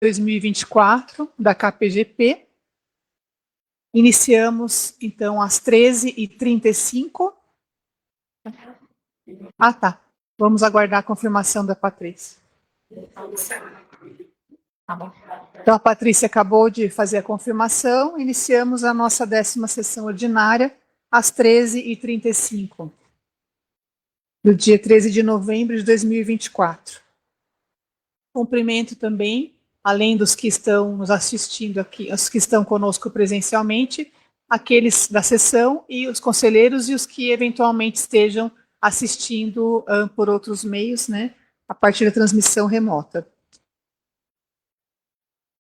2024 da KPGP. Iniciamos, então, às 13h35. Ah, tá. Vamos aguardar a confirmação da Patrícia. Então, a Patrícia acabou de fazer a confirmação. Iniciamos a nossa 10ª sessão ordinária, às 13h35, do dia 13 de novembro de 2024. Cumprimento também, além dos que estão nos assistindo aqui, os que estão conosco presencialmente, aqueles da sessão e os conselheiros e os que eventualmente estejam assistindo por outros meios, né, a partir da transmissão remota.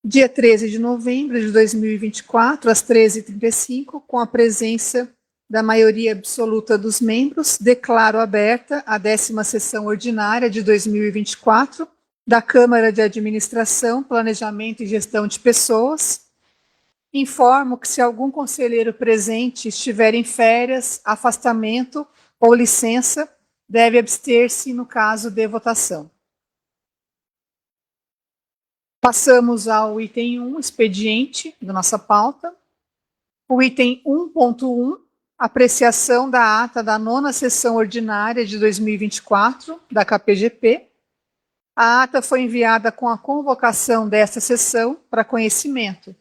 Dia 13 de novembro de 2024, às 13h35, com a presença da maioria absoluta dos membros, declaro aberta a 10ª sessão ordinária de 2024 da Câmara de Administração, Planejamento e Gestão de Pessoas. Informo que se algum conselheiro presente estiver em férias, afastamento ou licença, deve abster-se no caso de votação. Passamos ao item 1, expediente, da nossa pauta. O item 1.1, apreciação da ata da 9ª sessão ordinária de 2024, da KPGP. A ata foi enviada com a convocação desta sessão para conhecimento.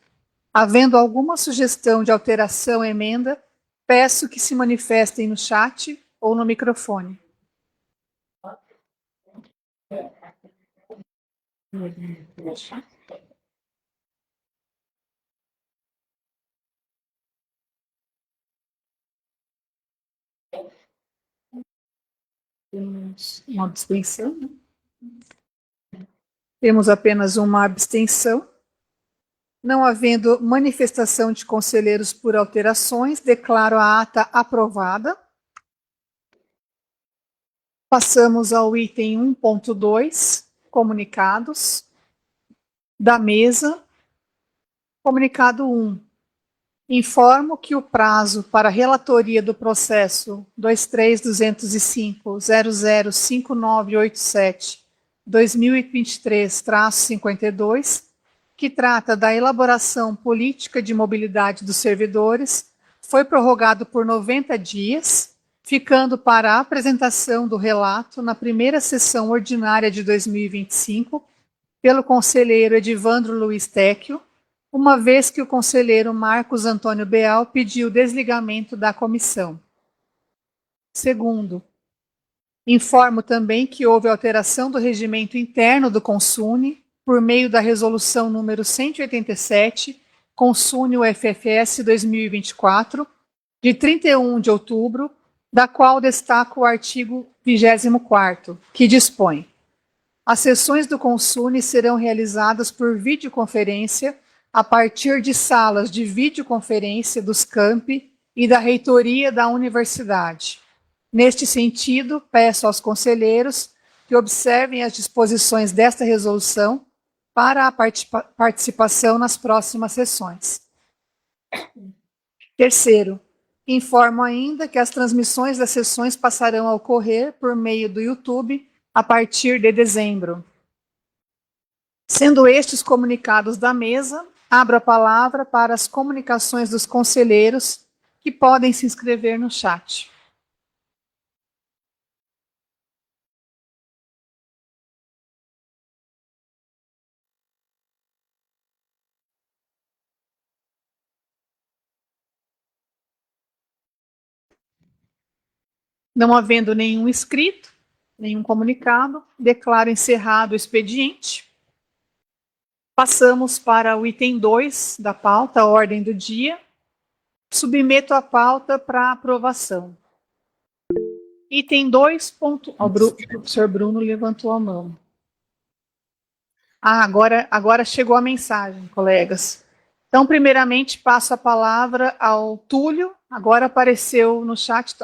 Havendo alguma sugestão de alteração ou emenda, peço que se manifestem no chat ou no microfone. Temos uma abstenção, né? Temos apenas uma abstenção. Não havendo manifestação de conselheiros por alterações, declaro a ata aprovada. Passamos ao item 1.2, comunicados da mesa. Comunicado 1. Informo que o prazo para relatoria do processo 23225005987-2023-52, que trata da elaboração política de mobilidade dos servidores, foi prorrogado por 90 dias, ficando para a apresentação do relato na primeira sessão ordinária de 2025, pelo conselheiro Edivandro Luiz Tecchio, uma vez que o conselheiro Marcos Antônio Beal pediu desligamento da comissão. Segundo, informo também que houve alteração do regimento interno do Consune, por meio da resolução número 187, Consune UFFS 2024, de 31 de outubro, da qual destaco o artigo 24º, que dispõe: as sessões do Consune serão realizadas por videoconferência a partir de salas de videoconferência dos campi e da reitoria da universidade. Neste sentido, peço aos conselheiros que observem as disposições desta resolução para a participação nas próximas sessões. Terceiro, informo ainda que as transmissões das sessões passarão a ocorrer por meio do YouTube a partir de dezembro. Sendo estes comunicados da mesa, abro a palavra para as comunicações dos conselheiros, que podem se inscrever no chat. Não havendo nenhum inscrito, nenhum comunicado, declaro encerrado o expediente. Passamos para o item 2 da pauta, a ordem do dia. Submeto a pauta para aprovação. Item 2. O professor Bruno levantou a mão. Agora chegou a mensagem, colegas. Então, primeiramente, passo a palavra ao Túlio. Agora apareceu no chat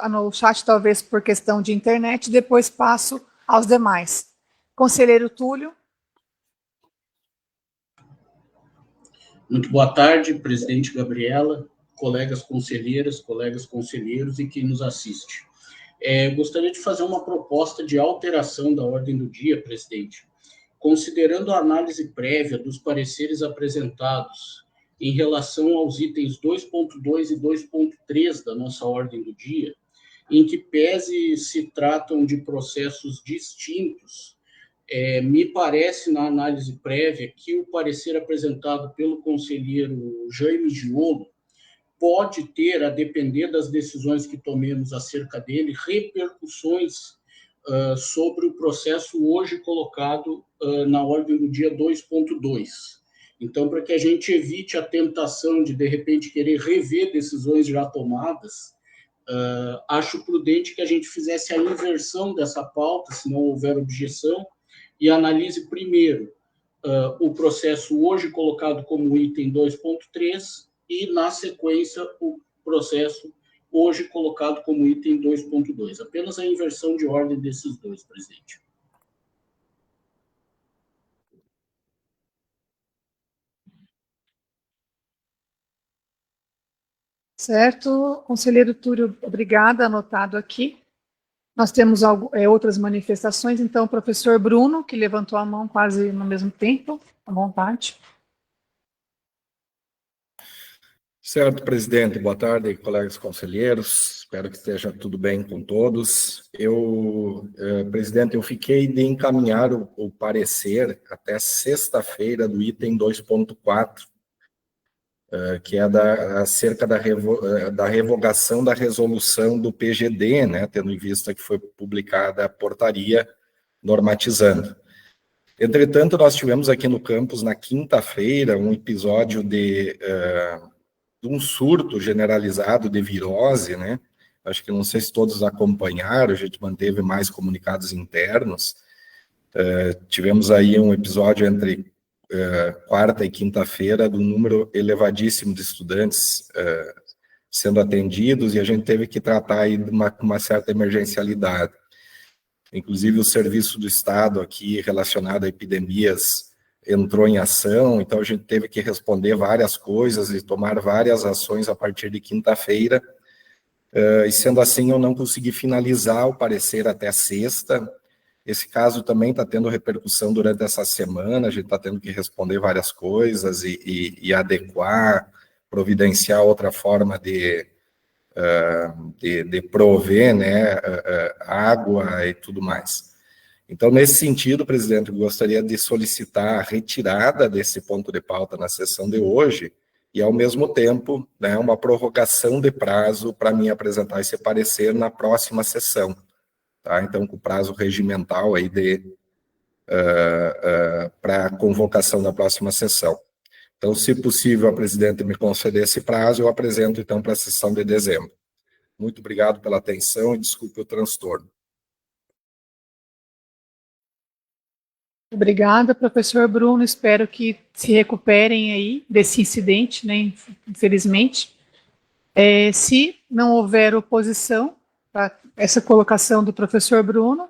talvez por questão de internet, depois passo aos demais. Conselheiro Túlio. Muito boa tarde, presidente Gabriela, colegas conselheiras, colegas conselheiros e quem nos assiste. Gostaria de fazer uma proposta de alteração da ordem do dia, presidente. considerando a análise prévia dos pareceres apresentados em relação aos itens 2.2 e 2.3 da nossa ordem do dia, em que pese se tratam de processos distintos, me parece, na análise prévia, que o parecer apresentado pelo conselheiro Jaime Giolo pode ter, a depender das decisões que tomemos acerca dele, repercussões sobre o processo hoje colocado na ordem do dia 2.2. Então, para que a gente evite a tentação de repente, querer rever decisões já tomadas, acho prudente que a gente fizesse a inversão dessa pauta, se não houver objeção, e analise primeiro o processo hoje colocado como item 2.3 e, na sequência, o processo hoje colocado como item 2.2. Apenas a inversão de ordem desses dois, presidente. Certo, conselheiro Túlio, obrigada, anotado aqui. Nós temos outras manifestações, então, o professor Bruno, que levantou a mão quase no mesmo tempo, à vontade. Certo, presidente. Boa tarde, colegas conselheiros. Espero que esteja tudo bem com todos. Presidente, eu fiquei de encaminhar o parecer até sexta-feira do item 2.4, que é acerca da revogação da resolução do PGD, né, tendo em vista que foi publicada a portaria normatizando. Entretanto, nós tivemos aqui no campus, na quinta-feira, um episódio de um surto generalizado de virose, né? Acho que não sei se todos acompanharam, a gente manteve mais comunicados internos. Tivemos aí um episódio entre quarta e quinta-feira de um número elevadíssimo de estudantes sendo atendidos, e a gente teve que tratar aí de uma certa emergencialidade. Inclusive o serviço do Estado aqui relacionado a epidemias entrou em ação, então a gente teve que responder várias coisas e tomar várias ações a partir de quinta-feira, e sendo assim eu não consegui finalizar o parecer até sexta. Esse caso também está tendo repercussão durante essa semana, a gente está tendo que responder várias coisas e adequar, providenciar outra forma de prover, né, água e tudo mais. Então, nesse sentido, presidente, eu gostaria de solicitar a retirada desse ponto de pauta na sessão de hoje e, ao mesmo tempo, né, uma prorrogação de prazo para mim apresentar esse parecer na próxima sessão. Tá? Então, com o prazo regimental aí para a convocação da próxima sessão. Então, se possível, a presidente me conceder esse prazo, eu apresento, então, para a sessão de dezembro. Muito obrigado pela atenção e desculpe o transtorno. Obrigada, professor Bruno. Espero que se recuperem aí desse incidente, né, infelizmente. Se não houver oposição a essa colocação do professor Bruno,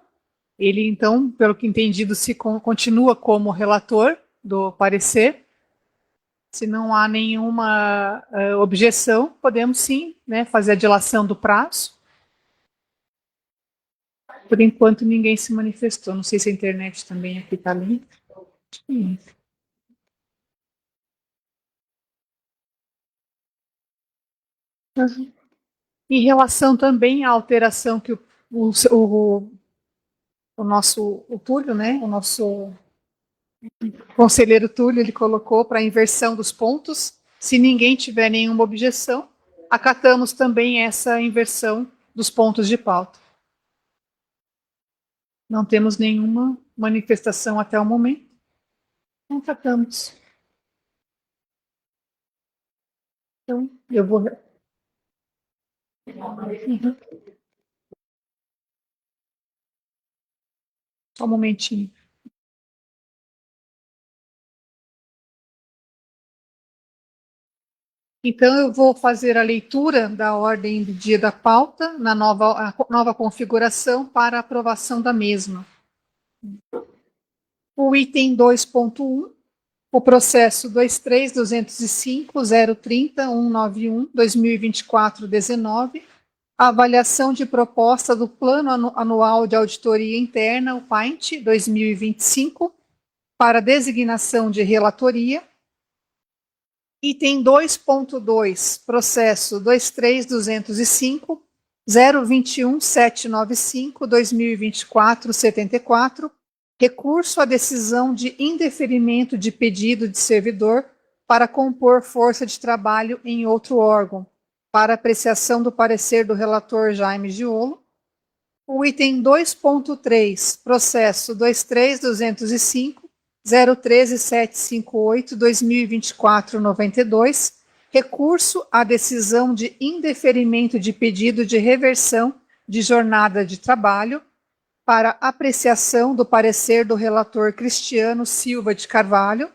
ele, então, pelo que entendido, continua como relator do parecer. Se não há nenhuma objeção, podemos sim, né, fazer a dilação do prazo. Por enquanto, ninguém se manifestou. Não sei se a internet também aqui está limpa. Em relação também à alteração que o Túlio, né, o nosso conselheiro Túlio, ele colocou para a inversão dos pontos, se ninguém tiver nenhuma objeção, acatamos também essa inversão dos pontos de pauta. Não temos nenhuma manifestação até o momento. Não acatamos. Então, eu vou... Uhum. Só um momentinho. Então, eu vou fazer a leitura da ordem do dia da pauta, na nova configuração para aprovação da mesma. O item 2.1, o processo 23.205.030.191.2024-19, a avaliação de proposta do Plano Anual de Auditoria Interna, o PAINT, 2025, para designação de relatoria. Item 2.2, processo 23205, 021.795/2024, recurso à decisão de indeferimento de pedido de servidor para compor força de trabalho em outro órgão, para apreciação do parecer do relator Jaime Giolo. O item 2.3, processo 23205, 013.758/2024-92, recurso à decisão de indeferimento de pedido de reversão de jornada de trabalho para apreciação do parecer do relator Cristiano Silva de Carvalho.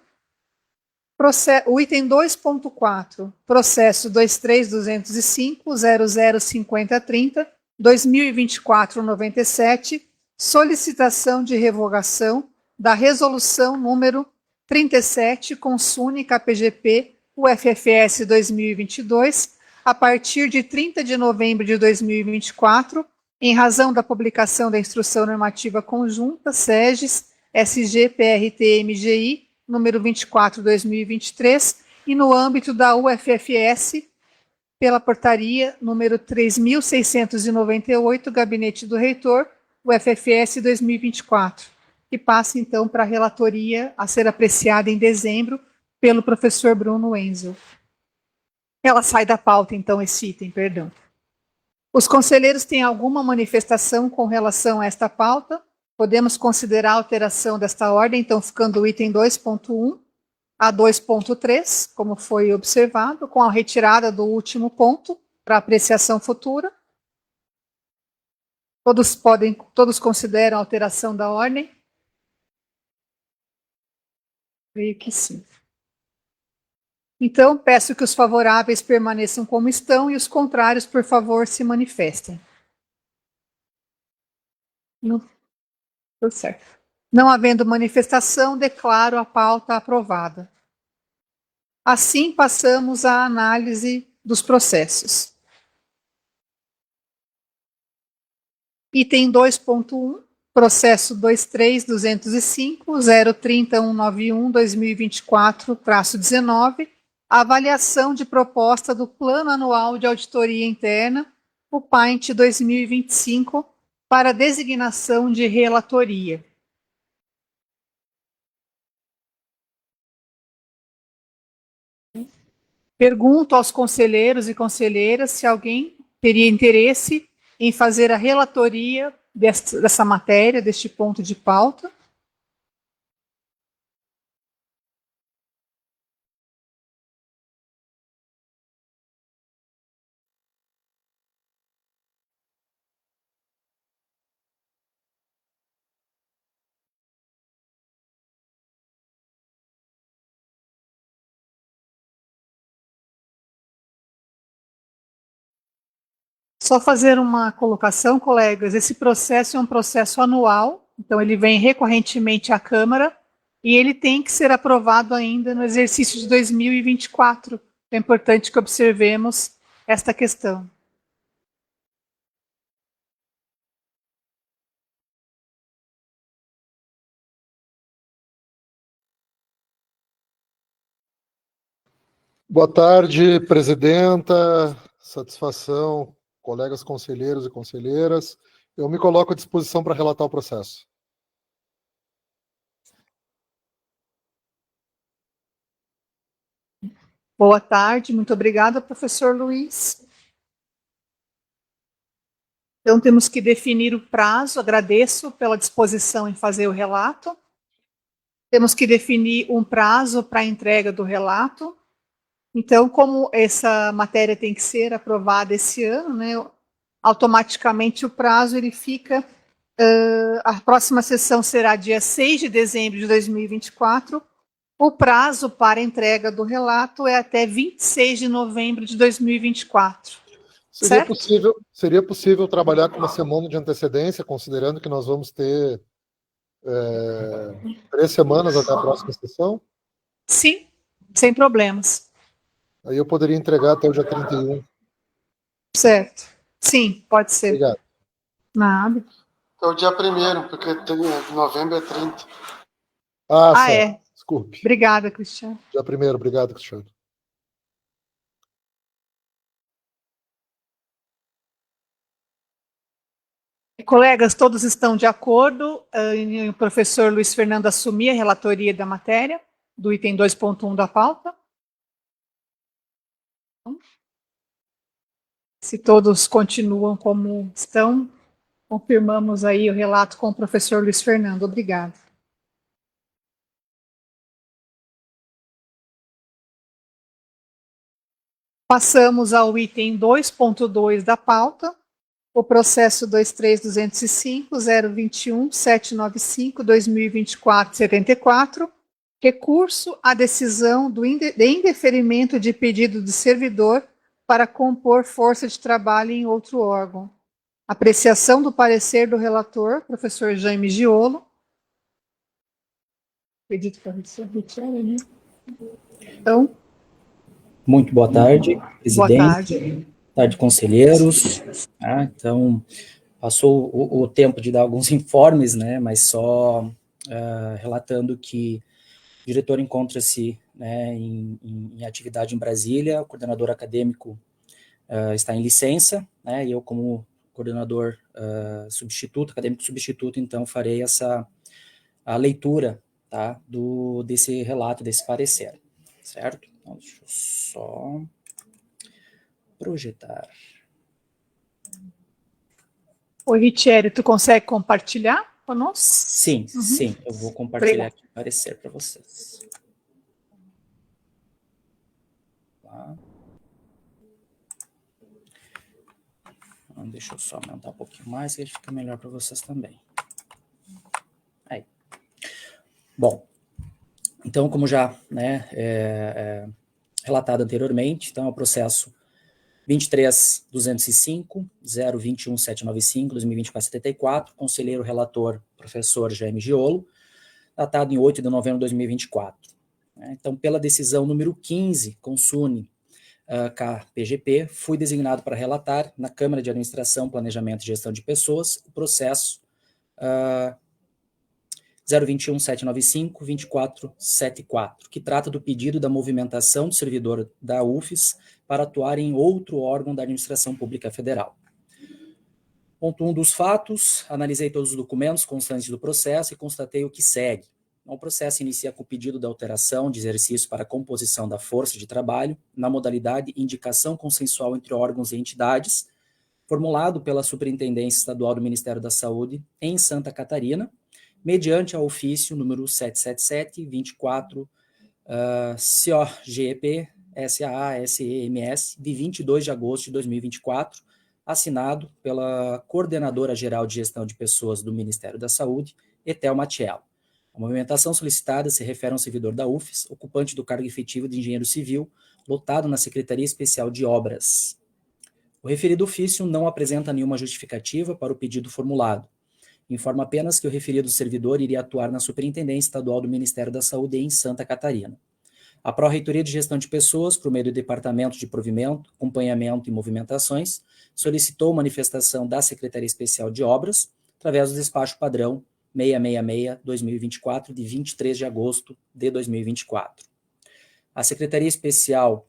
O item 2.4, processo 23205, 005030/2024-97, solicitação de revogação da resolução número 37, Consune KPGP UFFS 2022, a partir de 30 de novembro de 2024, em razão da publicação da Instrução Normativa Conjunta, SEGES, SG-PRT-MGI, número 24/2023, e no âmbito da UFFS, pela portaria número 3.698, Gabinete do Reitor, UFFS 2024, que passa, então, para a relatoria a ser apreciada em dezembro pelo professor Bruno Wenzel. Ela sai da pauta, então, esse item, perdão. Os conselheiros têm alguma manifestação com relação a esta pauta? Podemos considerar a alteração desta ordem, então, ficando o item 2.1 a 2.3, como foi observado, com a retirada do último ponto para apreciação futura. Todos consideram a alteração da ordem? Creio que sim. Então, peço que os favoráveis permaneçam como estão e os contrários, por favor, se manifestem. Não, tudo certo. Não havendo manifestação, declaro a pauta aprovada. Assim, passamos à análise dos processos. Item 2.1, processo 23205, 030.191/2024-19, avaliação de proposta do Plano Anual de Auditoria Interna, o PAINT 2025, para designação de relatoria. Pergunto aos conselheiros e conselheiras se alguém teria interesse em fazer a relatoria dessa matéria, deste ponto de pauta. Só fazer uma colocação, colegas, esse processo é um processo anual, então ele vem recorrentemente à Câmara e ele tem que ser aprovado ainda no exercício de 2024. É importante que observemos esta questão. Boa tarde, presidenta. Satisfação, colegas conselheiros e conselheiras. Eu me coloco à disposição para relatar o processo. Boa tarde, muito obrigada, professor Luiz. Então, temos que definir o prazo, agradeço pela disposição em fazer o relato. Temos que definir um prazo para a entrega do relato. Então, como essa matéria tem que ser aprovada esse ano, né, automaticamente o prazo ele fica, a próxima sessão será dia 6 de dezembro de 2024, o prazo para entrega do relato é até 26 de novembro de 2024. Seria possível trabalhar com uma semana de antecedência, considerando que nós vamos ter 3 semanas até a próxima sessão? Sim, sem problemas. Aí eu poderia entregar até o dia 31. Certo. Sim, pode ser. Obrigado. Nada. É o dia 1º, porque novembro é 30. É. Desculpe. Obrigada, Cristiano. Dia 1º, obrigado, Cristiano. Colegas, todos estão de acordo em o professor Luiz Fernando assumir a relatoria da matéria, do item 2.1 da pauta? Se todos continuam como estão, confirmamos aí o relato com o professor Luiz Fernando. Obrigada. Passamos ao item 2.2 da pauta, o processo 2325021-795-2024-74, recurso à decisão de indeferimento de pedido de servidor para compor força de trabalho em outro órgão. Apreciação do parecer do relator, professor Jaime Giolo. Acredito que a gente né? Então. Muito boa tarde, presidente. Boa tarde. Boa tarde, conselheiros. Então, passou o tempo de dar alguns informes, né, mas só relatando que o diretor encontra-se, né, em atividade em Brasília, o coordenador acadêmico está em licença, né, e eu, como coordenador substituto, acadêmico substituto, então farei a leitura, tá, desse relato, desse parecer, certo? Então, deixa eu só projetar. Oi, Richelle, tu consegue compartilhar conosco? Sim, sim, eu vou compartilhar aqui o parecer para vocês. Tá. Então, deixa eu só aumentar um pouquinho mais, que fica melhor para vocês também. Aí. Bom, então, como já, né, relatado anteriormente, então, é o processo 23.205.021.795.2024-74, conselheiro relator, professor Jaime Giolo, datado em 8 de novembro de 2024. Então, pela decisão número 15, consune KPGP, fui designado para relatar na Câmara de Administração, Planejamento e Gestão de Pessoas o processo 021.795.2474, que trata do pedido da movimentação do servidor da UFES para atuar em outro órgão da Administração Pública Federal. Ponto 1 dos fatos, analisei todos os documentos constantes do processo e constatei o que segue. O processo inicia com o pedido da alteração de exercício para a composição da força de trabalho na modalidade indicação consensual entre órgãos e entidades, formulado pela Superintendência Estadual do Ministério da Saúde em Santa Catarina, mediante ao ofício número 777-24 COGEP SAA-SEMS de 22 de agosto de 2024, assinado pela Coordenadora Geral de Gestão de Pessoas do Ministério da Saúde, Etel Matiello. A movimentação solicitada se refere a um servidor da UFES, ocupante do cargo efetivo de engenheiro civil, lotado na Secretaria Especial de Obras. O referido ofício não apresenta nenhuma justificativa para o pedido formulado. Informa apenas que o referido servidor iria atuar na Superintendência Estadual do Ministério da Saúde em Santa Catarina. A Pró-Reitoria de Gestão de Pessoas, por meio do Departamento de Provimento, Acompanhamento e Movimentações, solicitou manifestação da Secretaria Especial de Obras, através do despacho padrão 666-2024, de 23 de agosto de 2024. A Secretaria Especial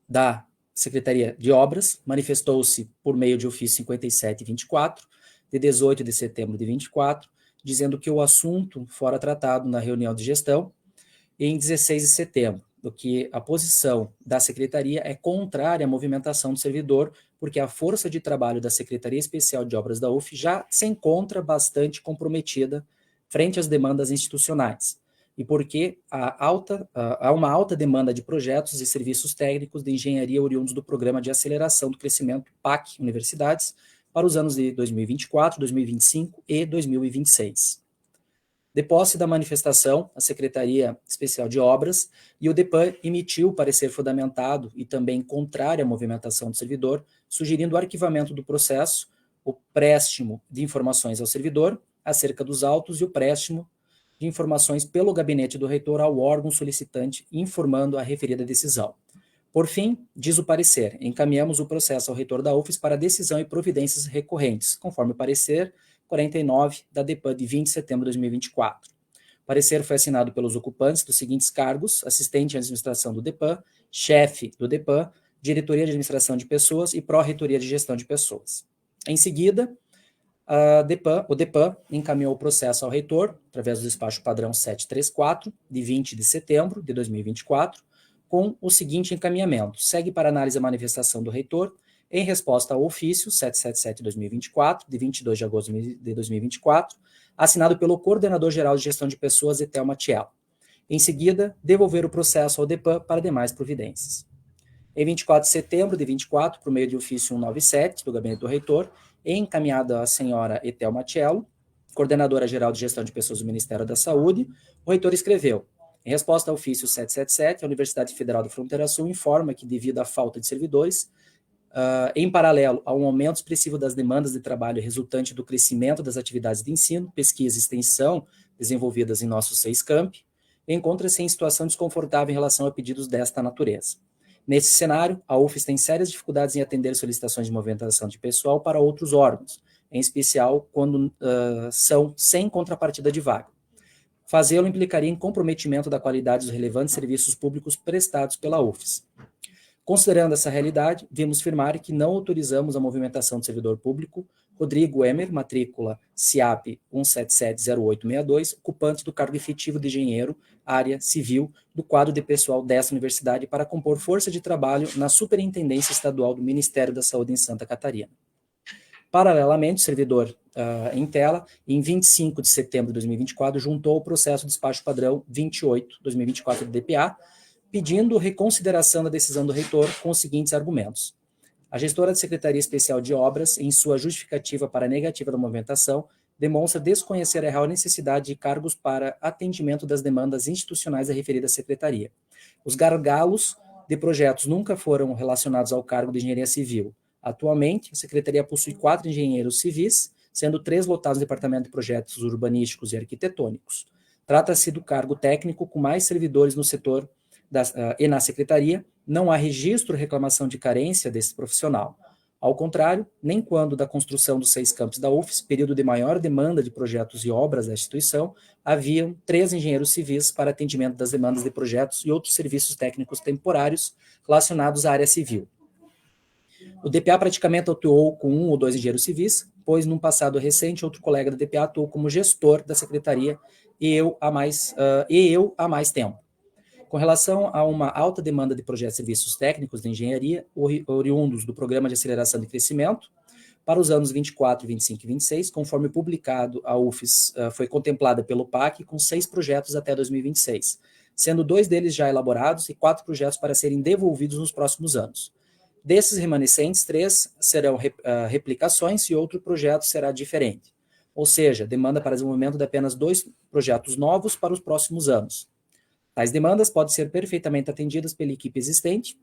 da Secretaria de Obras manifestou-se por meio de ofício 5724, de 18 de setembro de 24, dizendo que o assunto fora tratado na reunião de gestão em 16 de setembro, do que a posição da Secretaria é contrária à movimentação do servidor, porque a força de trabalho da Secretaria Especial de Obras da UF já se encontra bastante comprometida frente às demandas institucionais, e porque há uma alta demanda de projetos e serviços técnicos de engenharia oriundos do Programa de Aceleração do Crescimento PAC Universidades para os anos de 2024, 2025 e 2026. De posse da manifestação, a Secretaria Especial de Obras e o DEPAN emitiu parecer fundamentado e também contrário à movimentação do servidor, sugerindo o arquivamento do processo, o préstimo de informações ao servidor acerca dos autos e o préstimo de informações pelo gabinete do reitor ao órgão solicitante, informando a referida decisão. Por fim, diz o parecer, encaminhamos o processo ao reitor da UFES para decisão e providências recorrentes, conforme o parecer 49 da DEPAN de 20 de setembro de 2024. Parecer foi assinado pelos ocupantes dos seguintes cargos: assistente de administração do DEPAN, chefe do DEPAN, diretoria de administração de pessoas e pró-reitoria de gestão de pessoas. Em seguida, o DEPAN encaminhou o processo ao reitor, através do despacho padrão 734, de 20 de setembro de 2024, com o seguinte encaminhamento: segue para análise a manifestação do reitor, em resposta ao ofício 777-2024, de 22 de agosto de 2024, assinado pelo Coordenador-Geral de Gestão de Pessoas, Etel Matiello. Em seguida, devolver o processo ao DEPAN para demais providências. Em 24 de setembro de 24, por meio de ofício 197 do Gabinete do Reitor, encaminhado à senhora Etel Matiello, Coordenadora-Geral de Gestão de Pessoas do Ministério da Saúde, o reitor escreveu: em resposta ao ofício 777, a Universidade Federal da Fronteira Sul informa que, devido à falta de servidores, em paralelo a um aumento expressivo das demandas de trabalho resultante do crescimento das atividades de ensino, pesquisa e extensão desenvolvidas em nossos 6 campi, encontra-se em situação desconfortável em relação a pedidos desta natureza. Nesse cenário, a UFES tem sérias dificuldades em atender solicitações de movimentação de pessoal para outros órgãos, em especial quando são sem contrapartida de vaga. Fazê-lo implicaria em comprometimento da qualidade dos relevantes serviços públicos prestados pela UFES. Considerando essa realidade, vimos firmar que não autorizamos a movimentação do servidor público Rodrigo Emer, matrícula CIAP 1770862, ocupante do cargo efetivo de engenheiro, área civil, do quadro de pessoal desta universidade para compor força de trabalho na Superintendência Estadual do Ministério da Saúde em Santa Catarina. Paralelamente, o servidor em tela, em 25 de setembro de 2024, juntou o processo de despacho padrão 28/2024 do DPA, pedindo reconsideração da decisão do reitor com os seguintes argumentos. A gestora da Secretaria Especial de Obras, em sua justificativa para a negativa da movimentação, demonstra desconhecer a real necessidade de cargos para atendimento das demandas institucionais da referida secretaria. Os gargalos de projetos nunca foram relacionados ao cargo de engenharia civil. Atualmente, a Secretaria possui 4 engenheiros civis, sendo 3 lotados no Departamento de Projetos Urbanísticos e Arquitetônicos. Trata-se do cargo técnico com mais servidores no setor e na Secretaria. Não há registro ou reclamação de carência desse profissional. Ao contrário, nem quando da construção dos 6 campos da UFES, período de maior demanda de projetos e obras da instituição, haviam 3 engenheiros civis para atendimento das demandas de projetos e outros serviços técnicos temporários relacionados à área civil. O DPA praticamente atuou com 1 ou 2 engenheiros civis, pois, num passado recente, outro colega da DPA atuou como gestor da Secretaria e eu há mais tempo. Com relação a uma alta demanda de projetos e serviços técnicos de engenharia, oriundos do Programa de Aceleração de Crescimento, para os anos 24, 25 e 26, conforme publicado, a UFES foi contemplada pelo PAC com 6 projetos até 2026, sendo 2 deles já elaborados e 4 projetos para serem devolvidos nos próximos anos. Desses remanescentes, 3 serão replicações e outro projeto será diferente. Ou seja, demanda para desenvolvimento de apenas 2 projetos novos para os próximos anos. Tais demandas podem ser perfeitamente atendidas pela equipe existente,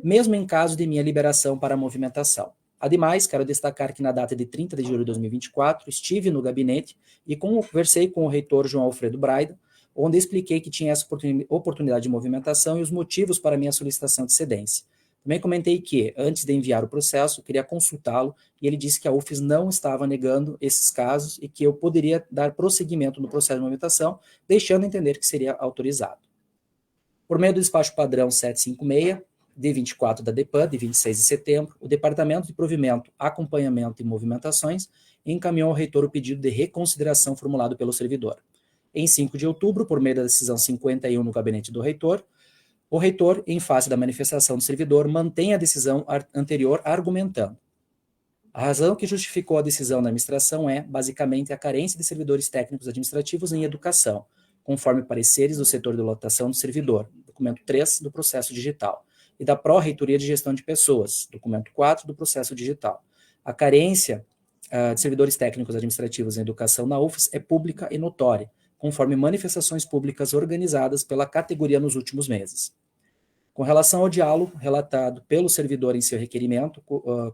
mesmo em caso de minha liberação para a movimentação. Ademais, quero destacar que na data de 30 de julho de 2024, estive no gabinete e conversei com o reitor João Alfredo Braida, onde expliquei que tinha essa oportunidade de movimentação e os motivos para minha solicitação de cedência. Também comentei que, antes de enviar o processo, queria consultá-lo e ele disse que a UFES não estava negando esses casos e que eu poderia dar prosseguimento no processo de movimentação, deixando entender que seria autorizado. Por meio do despacho padrão 756, de 24 da DEPAN, de 26 de setembro, o Departamento de Provimento, Acompanhamento e Movimentações encaminhou ao reitor o pedido de reconsideração formulado pelo servidor. Em 5 de outubro, por meio da decisão 51 no gabinete do reitor, o reitor, em face da manifestação do servidor, mantém a decisão anterior argumentando. A razão que justificou a decisão da administração é, basicamente, a carência de servidores técnicos administrativos em educação, conforme pareceres do setor de lotação do servidor, documento 3 do processo digital, e da Pró-Reitoria de Gestão de Pessoas, documento 4 do processo digital. A carência de servidores técnicos administrativos em educação na UFES é pública e notória, conforme manifestações públicas organizadas pela categoria nos últimos meses. Com relação ao diálogo relatado pelo servidor em seu requerimento,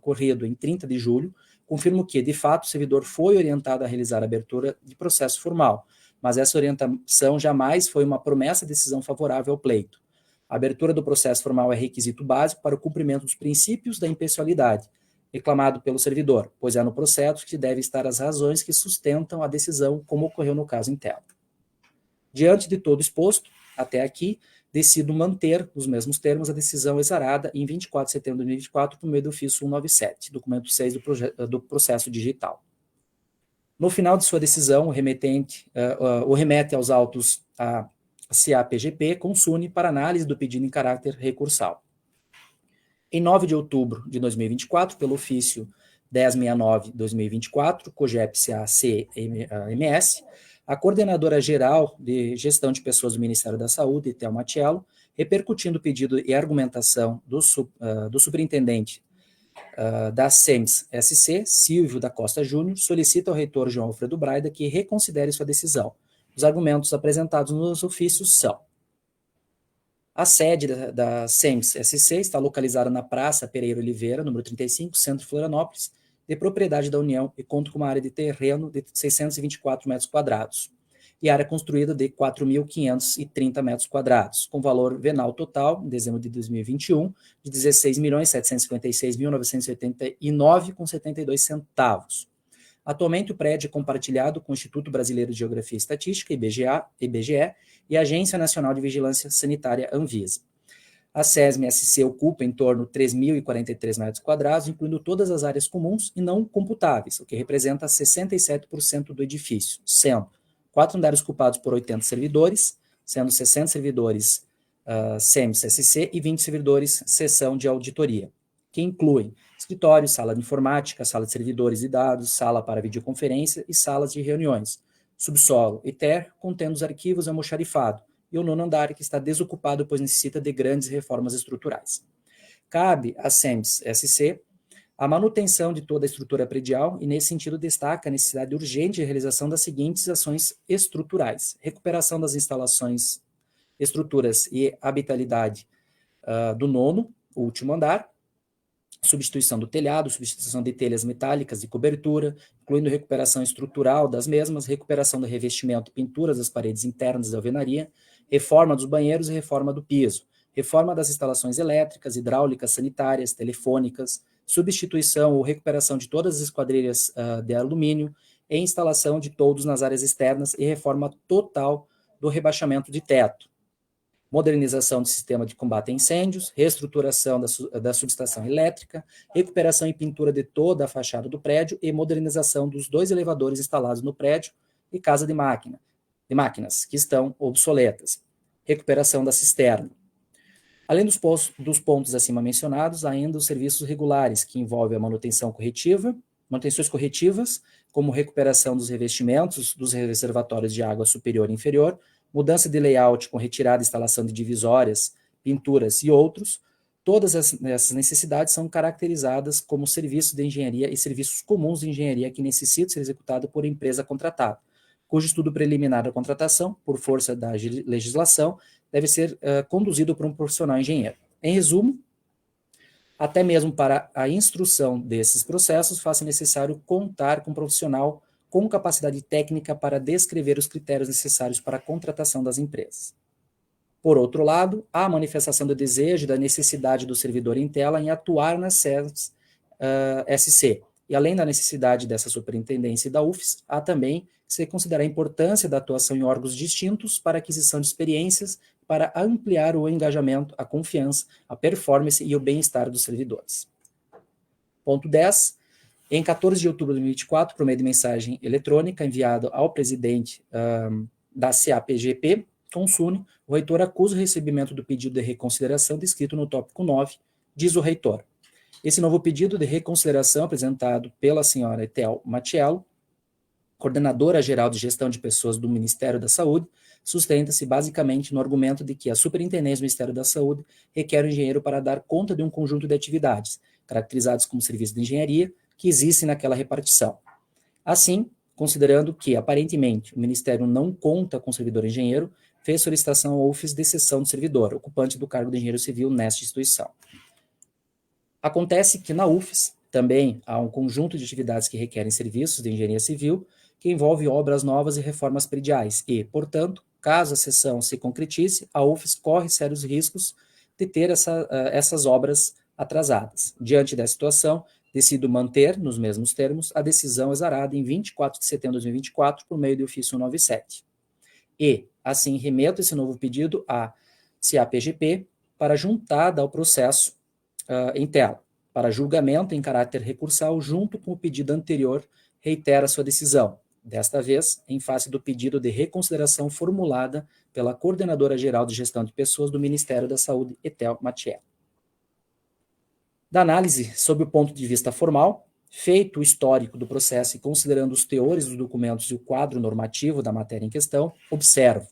corrido em 30 de julho, confirmo que, de fato, o servidor foi orientado a realizar a abertura de processo formal, mas essa orientação jamais foi uma promessa de decisão favorável ao pleito. A abertura do processo formal é requisito básico para o cumprimento dos princípios da impessoalidade, reclamado pelo servidor, pois é no processo que devem estar as razões que sustentam a decisão, como ocorreu no caso em tela. Diante de todo exposto, até aqui, decido manter, nos mesmos termos, a decisão exarada em 24 de setembro de 2024, por meio do ofício 197, documento 6 do processo digital. No final de sua decisão, o remetente o remete aos autos a CAPGP Consune para análise do pedido em caráter recursal. Em 9 de outubro de 2024, pelo ofício 1069-2024, COGEP-CA-CMS, a coordenadora geral de gestão de pessoas do Ministério da Saúde, Thelma Tiello, repercutindo o pedido e argumentação do superintendente da SEMS-SC, Silvio da Costa Júnior, solicita ao reitor João Alfredo Braida que reconsidere sua decisão. Os argumentos apresentados nos ofícios são: a sede da SEMS-SC está localizada na Praça Pereira Oliveira, número 35, Centro de Florianópolis, de propriedade da União, e conta com uma área de terreno de 624 metros quadrados e área construída de 4.530 metros quadrados, com valor venal total, em dezembro de 2021, de R$ 16.756.989,72. Atualmente, o prédio é compartilhado com o Instituto Brasileiro de Geografia e Estatística, IBGE, e a Agência Nacional de Vigilância Sanitária, Anvisa. A SESM-SC ocupa em torno de 3.043 metros quadrados, incluindo todas as áreas comuns e não computáveis, o que representa 67% do edifício, sendo 4 andares ocupados por 80 servidores, sendo 60 servidores SEMS-SC e 20 servidores seção de auditoria, que incluem escritório, sala de informática, sala de servidores e dados, sala para videoconferência e salas de reuniões, subsolo e térreo, contendo os arquivos almoxarifado, e o 9º andar, que está desocupado, pois necessita de grandes reformas estruturais. Cabe à SEMS-SC a manutenção de toda a estrutura predial, e nesse sentido destaca a necessidade urgente de realização das seguintes ações estruturais: recuperação das instalações, estruturas e habitabilidade do 9º, último andar, substituição do telhado, substituição de telhas metálicas e cobertura, incluindo recuperação estrutural das mesmas, recuperação do revestimento e pinturas das paredes internas da alvenaria, reforma dos banheiros e reforma do piso, reforma das instalações elétricas, hidráulicas, sanitárias, telefônicas, substituição ou recuperação de todas as esquadrilhas de alumínio e instalação de toldos nas áreas externas e reforma total do rebaixamento de teto, modernização do sistema de combate a incêndios, reestruturação da subestação elétrica, recuperação e pintura de toda a fachada do prédio e modernização dos 2 elevadores instalados no prédio e casa de máquinas, que estão obsoletas, recuperação da cisterna. Além dos pontos acima mencionados, há ainda os serviços regulares, que envolvem a manutenções corretivas, como recuperação dos revestimentos dos reservatórios de água superior e inferior, mudança de layout com retirada e instalação de divisórias, pinturas e outros. Todas essas necessidades são caracterizadas como serviços de engenharia e serviços comuns de engenharia que necessitam ser executados por empresa contratada, cujo estudo preliminar da contratação, por força da legislação, deve ser conduzido por um profissional engenheiro. Em resumo, até mesmo para a instrução desses processos, faz-se necessário contar com um profissional com capacidade técnica para descrever os critérios necessários para a contratação das empresas. Por outro lado, há a manifestação do desejo e da necessidade do servidor em tela em atuar na SEMS-SC, e além da necessidade dessa superintendência e da UFES, há também que se considerar a importância da atuação em órgãos distintos para aquisição de experiências, para ampliar o engajamento, a confiança, a performance e o bem-estar dos servidores. Ponto 10. Em 14 de outubro de 2024, por meio de mensagem eletrônica enviada ao presidente da CAPGP, Consune, o reitor acusa o recebimento do pedido de reconsideração descrito no tópico 9, diz o reitor. Esse novo pedido de reconsideração apresentado pela senhora Thelma Tiello, coordenadora geral de gestão de pessoas do Ministério da Saúde, sustenta-se basicamente no argumento de que a superintendência do Ministério da Saúde requer o engenheiro para dar conta de um conjunto de atividades, caracterizados como serviços de engenharia, que existem naquela repartição. Assim, considerando que, aparentemente, o Ministério não conta com servidor engenheiro, fez solicitação ao UFES de cessão do servidor, ocupante do cargo de engenheiro civil nesta instituição. Acontece que na UFES também há um conjunto de atividades que requerem serviços de engenharia civil, que envolve obras novas e reformas prediais e, portanto, caso a cessão se concretize, a UFES corre sérios riscos de ter essas obras atrasadas. Diante dessa situação, decido manter, nos mesmos termos, a decisão exarada em 24 de setembro de 2024, por meio do ofício 197. e, assim, remeto esse novo pedido à CEAPGP para juntada ao processo em tela, para julgamento em caráter recursal, junto com o pedido anterior, reitera sua decisão, desta vez em face do pedido de reconsideração formulada pela Coordenadora Geral de Gestão de Pessoas do Ministério da Saúde, Etel Matiello. Da análise sob o ponto de vista formal, feito o histórico do processo e considerando os teores dos documentos e o quadro normativo da matéria em questão, observo.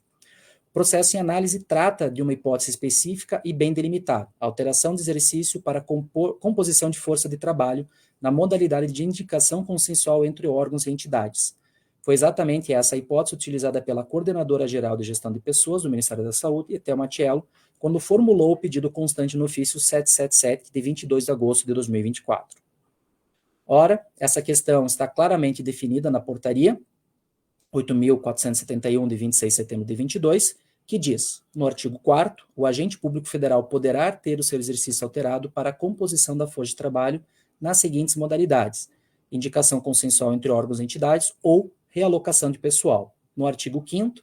O processo em análise trata de uma hipótese específica e bem delimitada, alteração de exercício para composição de força de trabalho na modalidade de indicação consensual entre órgãos e entidades. Foi exatamente essa a hipótese utilizada pela Coordenadora Geral de Gestão de Pessoas do Ministério da Saúde, Etel Matiello, quando formulou o pedido constante no ofício 777, de 22 de agosto de 2024. Ora, essa questão está claramente definida na portaria 8.471, de 26 de setembro de 22, que diz, no artigo 4º, o agente público federal poderá ter o seu exercício alterado para a composição da força de trabalho nas seguintes modalidades: indicação consensual entre órgãos e entidades ou realocação de pessoal. No artigo 5º,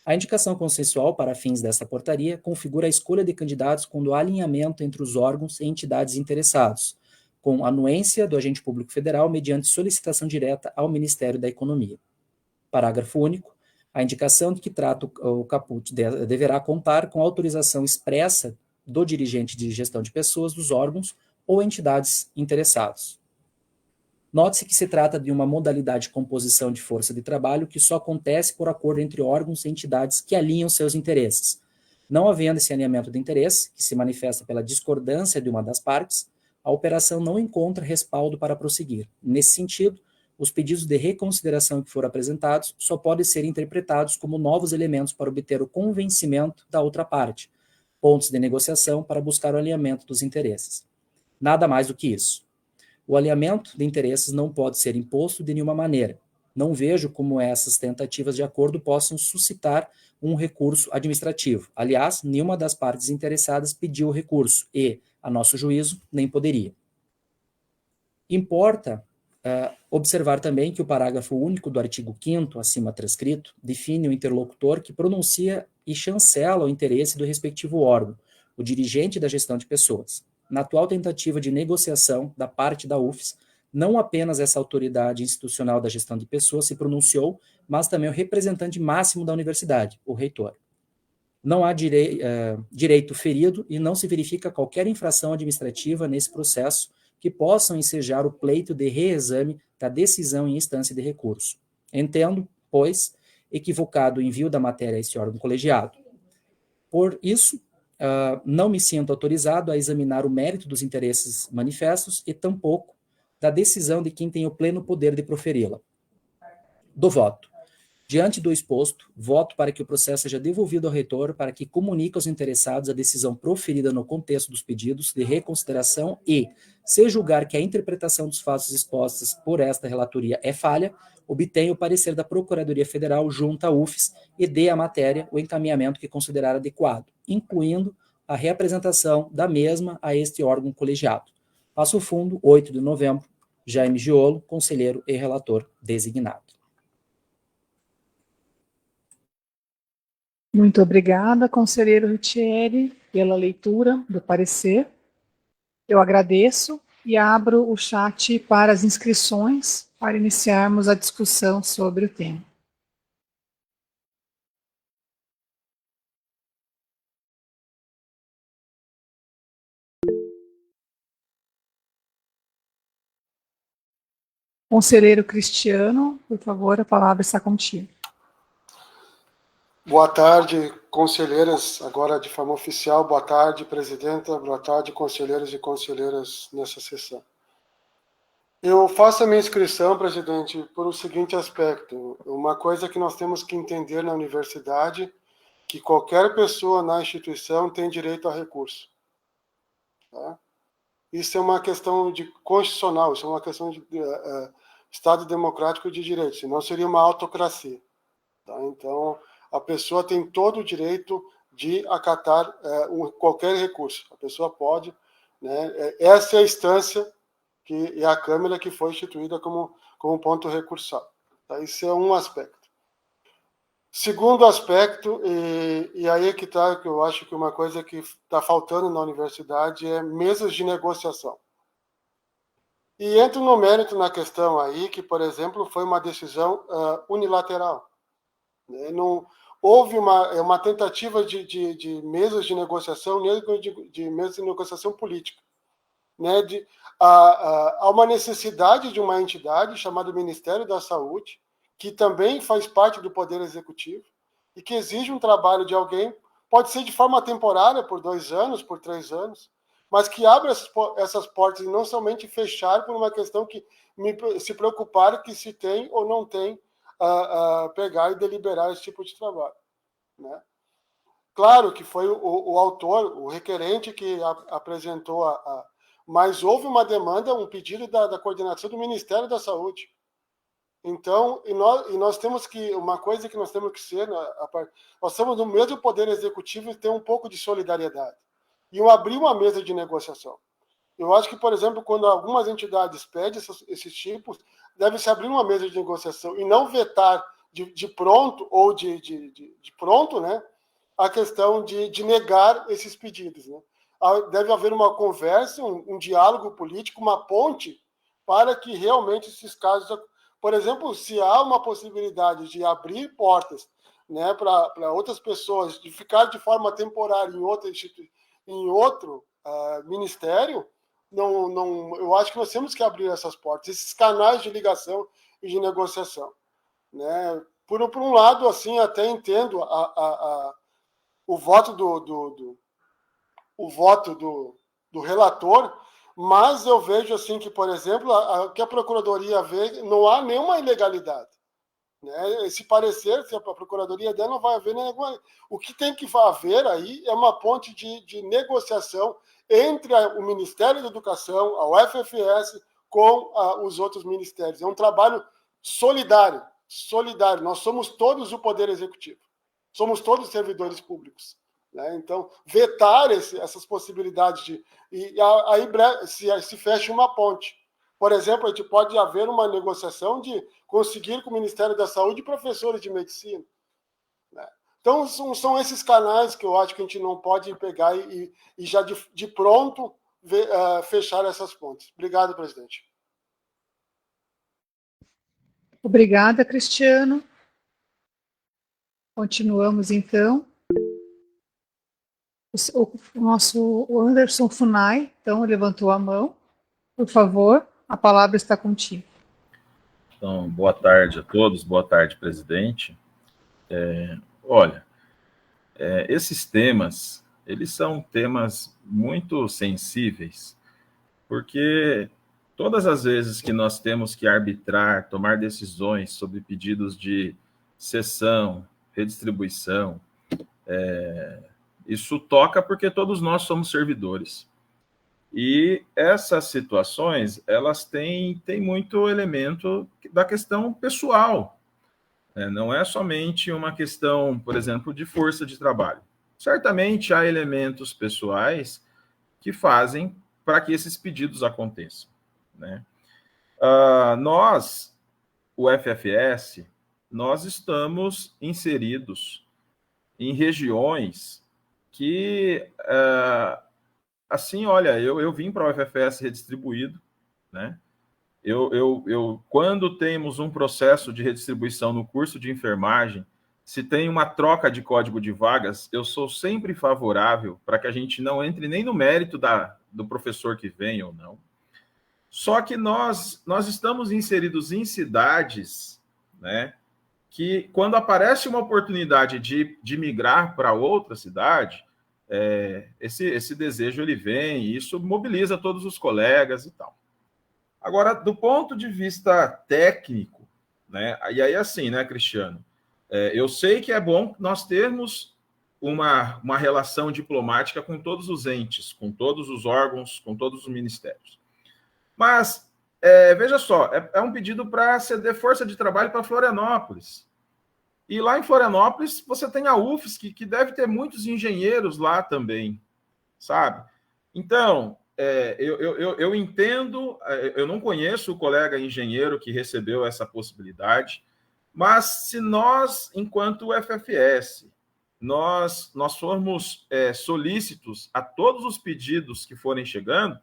a indicação consensual para fins desta portaria configura a escolha de candidatos quando há alinhamento entre os órgãos e entidades interessados, com anuência do agente público federal mediante solicitação direta ao Ministério da Economia. Parágrafo único. A indicação de que trata o caput deverá contar com autorização expressa do dirigente de gestão de pessoas dos órgãos ou entidades interessados. Note-se que se trata de uma modalidade de composição de força de trabalho que só acontece por acordo entre órgãos e entidades que alinham seus interesses. Não havendo esse alinhamento de interesse, que se manifesta pela discordância de uma das partes, a operação não encontra respaldo para prosseguir. Nesse sentido, os pedidos de reconsideração que foram apresentados só podem ser interpretados como novos elementos para obter o convencimento da outra parte, pontos de negociação para buscar o alinhamento dos interesses. Nada mais do que isso. O alinhamento de interesses não pode ser imposto de nenhuma maneira. Não vejo como essas tentativas de acordo possam suscitar um recurso administrativo. Aliás, nenhuma das partes interessadas pediu o recurso e, a nosso juízo, nem poderia. Importa observar também que o parágrafo único do artigo 5º, acima transcrito, define o interlocutor que pronuncia e chancela o interesse do respectivo órgão, o dirigente da gestão de pessoas. Na atual tentativa de negociação da parte da UFES, não apenas essa autoridade institucional da gestão de pessoas se pronunciou, mas também o representante máximo da universidade, o reitor. Não há direito ferido e não se verifica qualquer infração administrativa nesse processo que possam ensejar o pleito de reexame da decisão em instância de recurso. Entendo, pois, equivocado o envio da matéria a este órgão colegiado. Por isso, não me sinto autorizado a examinar o mérito dos interesses manifestos e tampouco da decisão de quem tem o pleno poder de proferi-la. Do voto. Diante do exposto, voto para que o processo seja devolvido ao reitor para que comunique aos interessados a decisão proferida no contexto dos pedidos de reconsideração e, se julgar que a interpretação dos fatos expostos por esta relatoria é falha, obtenha o parecer da Procuradoria Federal junto à UFES e dê à matéria o encaminhamento que considerar adequado, incluindo a reapresentação da mesma a este órgão colegiado. Passo Fundo, 8 de novembro, Jaime Giolo, conselheiro e relator designado. Muito obrigada, conselheiro Rutieri, pela leitura do parecer. Eu agradeço e abro o chat para as inscrições, para iniciarmos a discussão sobre o tema. Conselheiro Cristiano, por favor, a palavra está contigo. Boa tarde, conselheiras, agora de forma oficial. Boa tarde, presidenta. Boa tarde, conselheiros e conselheiras nessa sessão. Eu faço a minha inscrição, presidente, por o seguinte aspecto. Uma coisa que nós temos que entender na universidade, que qualquer pessoa na instituição tem direito a recurso. Tá? Isso é uma questão constitucional, isso é uma questão de Estado democrático de direito, senão seria uma autocracia. Tá? Então, a pessoa tem todo o direito de acatar qualquer recurso. A pessoa pode, né? Essa é a instância e a Câmara que foi instituída como ponto recursal. Tá? Isso é um aspecto. Segundo aspecto, e aí que está, que eu acho que uma coisa que está faltando na universidade é mesas de negociação. E entro no mérito na questão aí que, por exemplo, foi uma decisão unilateral. Né? Não houve uma tentativa de mesas de negociação, de mesas de negociação política. Né? Há uma necessidade de uma entidade chamada Ministério da Saúde, que também faz parte do Poder Executivo, e que exige um trabalho de alguém, pode ser de forma temporária, por 2 anos, por 3 anos, mas que abra essas portas e não somente fechar por uma questão que se preocupar que se tem ou não tem pegar e deliberar esse tipo de trabalho. Né? Claro que foi o autor, o requerente que apresentou mas houve uma demanda, um pedido da coordenação do Ministério da Saúde. Então, nós temos que, uma coisa que nós temos que ser, nós estamos no mesmo Poder Executivo e ter um pouco de solidariedade. E abrir uma mesa de negociação. Eu acho que, por exemplo, quando algumas entidades pedem esses tipos, deve-se abrir uma mesa de negociação e não vetar de pronto ou de pronto, né, a questão de negar esses pedidos. Né? Deve haver uma conversa, um diálogo político, uma ponte para que realmente esses casos... Por exemplo, se há uma possibilidade de abrir portas, né, para outras pessoas, de ficar de forma temporária em outro ministério, eu acho que nós temos que abrir essas portas, esses canais de ligação e de negociação. Né? Por um lado, assim, até entendo o voto do relator, mas eu vejo assim que, por exemplo, que a Procuradoria vê, não há nenhuma ilegalidade. Né? Esse parecer, se a Procuradoria der, não vai haver nenhuma... O que tem que haver aí é uma ponte de negociação entre o Ministério da Educação, a UFFS, com os outros ministérios. É um trabalho solidário. Nós somos todos o Poder Executivo. Somos todos servidores públicos. Né? Então, vetar essas possibilidades e aí se fecha uma ponte. Por exemplo, a gente pode haver uma negociação de conseguir com o Ministério da Saúde professores de medicina. Né? Então, são esses canais que eu acho que a gente não pode pegar e já de pronto fechar essas pontes. Obrigado, presidente. Obrigada, Cristiano. Continuamos, então. O Anderson Funai, então, levantou a mão. Por favor, a palavra está contigo. Então, boa tarde a todos, boa tarde, presidente. Olha, esses temas, eles são temas muito sensíveis, porque todas as vezes que nós temos que arbitrar, tomar decisões sobre pedidos de cessão, redistribuição, isso toca porque todos nós somos servidores. E essas situações, elas têm muito elemento da questão pessoal. Não é somente uma questão, por exemplo, de força de trabalho. Certamente há elementos pessoais que fazem para que esses pedidos aconteçam. Né? Nós, o FFS, nós estamos inseridos em regiões que, assim, olha, eu vim para o FFS redistribuído, né? Quando temos um processo de redistribuição no curso de enfermagem, se tem uma troca de código de vagas, eu sou sempre favorável para que a gente não entre nem no mérito do professor que vem ou não. Só que nós estamos inseridos em cidades, né, que quando aparece uma oportunidade de migrar para outra cidade, esse desejo ele vem, e isso mobiliza todos os colegas e tal. Agora, do ponto de vista técnico, né, e aí assim, né, Cristiano, eu sei que é bom nós termos uma relação diplomática com todos os entes, com todos os órgãos, com todos os ministérios. Mas, veja só, é um pedido para ceder força de trabalho para Florianópolis. E lá em Florianópolis, você tem a UFSC, que deve ter muitos engenheiros lá também, sabe? Então, eu entendo, eu não conheço o colega engenheiro que recebeu essa possibilidade, Mas se nós, enquanto UFFS, nós formos solícitos a todos os pedidos que forem chegando,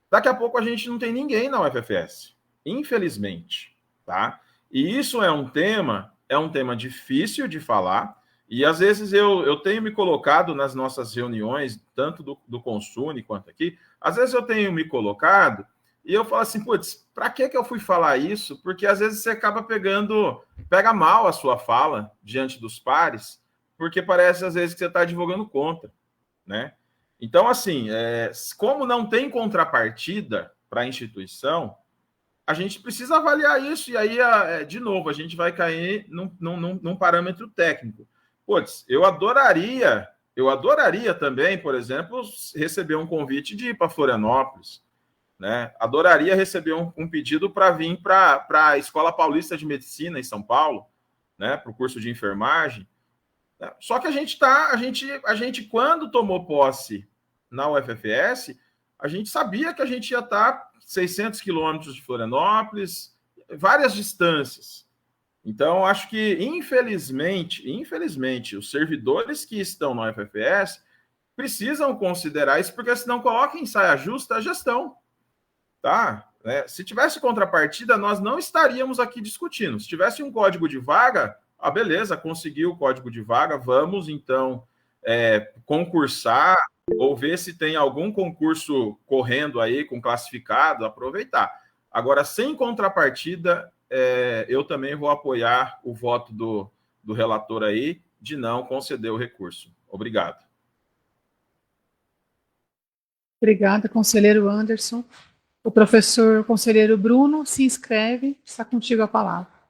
daqui a pouco a gente não tem ninguém na UFFS, infelizmente, tá? E isso é um tema difícil de falar, e às vezes eu tenho me colocado nas nossas reuniões, tanto do Consune quanto aqui, às vezes eu tenho me colocado e eu falo assim, putz, para que eu fui falar isso? Porque às vezes você acaba pega mal a sua fala diante dos pares, porque parece às vezes que você está advogando contra, né? Então, assim, como não tem contrapartida para a instituição, a gente precisa avaliar isso, e aí, de novo, a gente vai cair num parâmetro técnico. Putz, eu adoraria também, por exemplo, receber um convite de ir para Florianópolis, né? Adoraria receber um pedido para vir para a Escola Paulista de Medicina em São Paulo, né? Para o curso de enfermagem. Só que a gente, quando tomou posse na UFFS, a gente sabia que a gente ia estar 600 quilômetros de Florianópolis, várias distâncias. Então, acho que, infelizmente, os servidores que estão na UFFS precisam considerar isso, porque senão coloca em saia justa a gestão. Tá? Se tivesse contrapartida, nós não estaríamos aqui discutindo. Se tivesse um código de vaga, beleza, conseguiu o código de vaga, vamos então concursar ou ver se tem algum concurso correndo aí com classificado, aproveitar. Agora, sem contrapartida, eu também vou apoiar o voto do relator aí de não conceder o recurso. Obrigado. Obrigada, conselheiro Anderson. O professor conselheiro Bruno se inscreve, está contigo a palavra.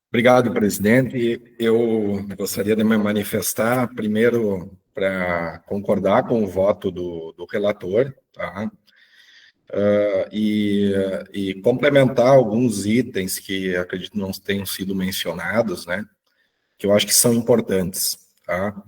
Obrigado, presidente. Eu gostaria de me manifestar, primeiro, para concordar com o voto do relator, tá? E complementar alguns itens que acredito não tenham sido mencionados, né? Que eu acho que são importantes, tá?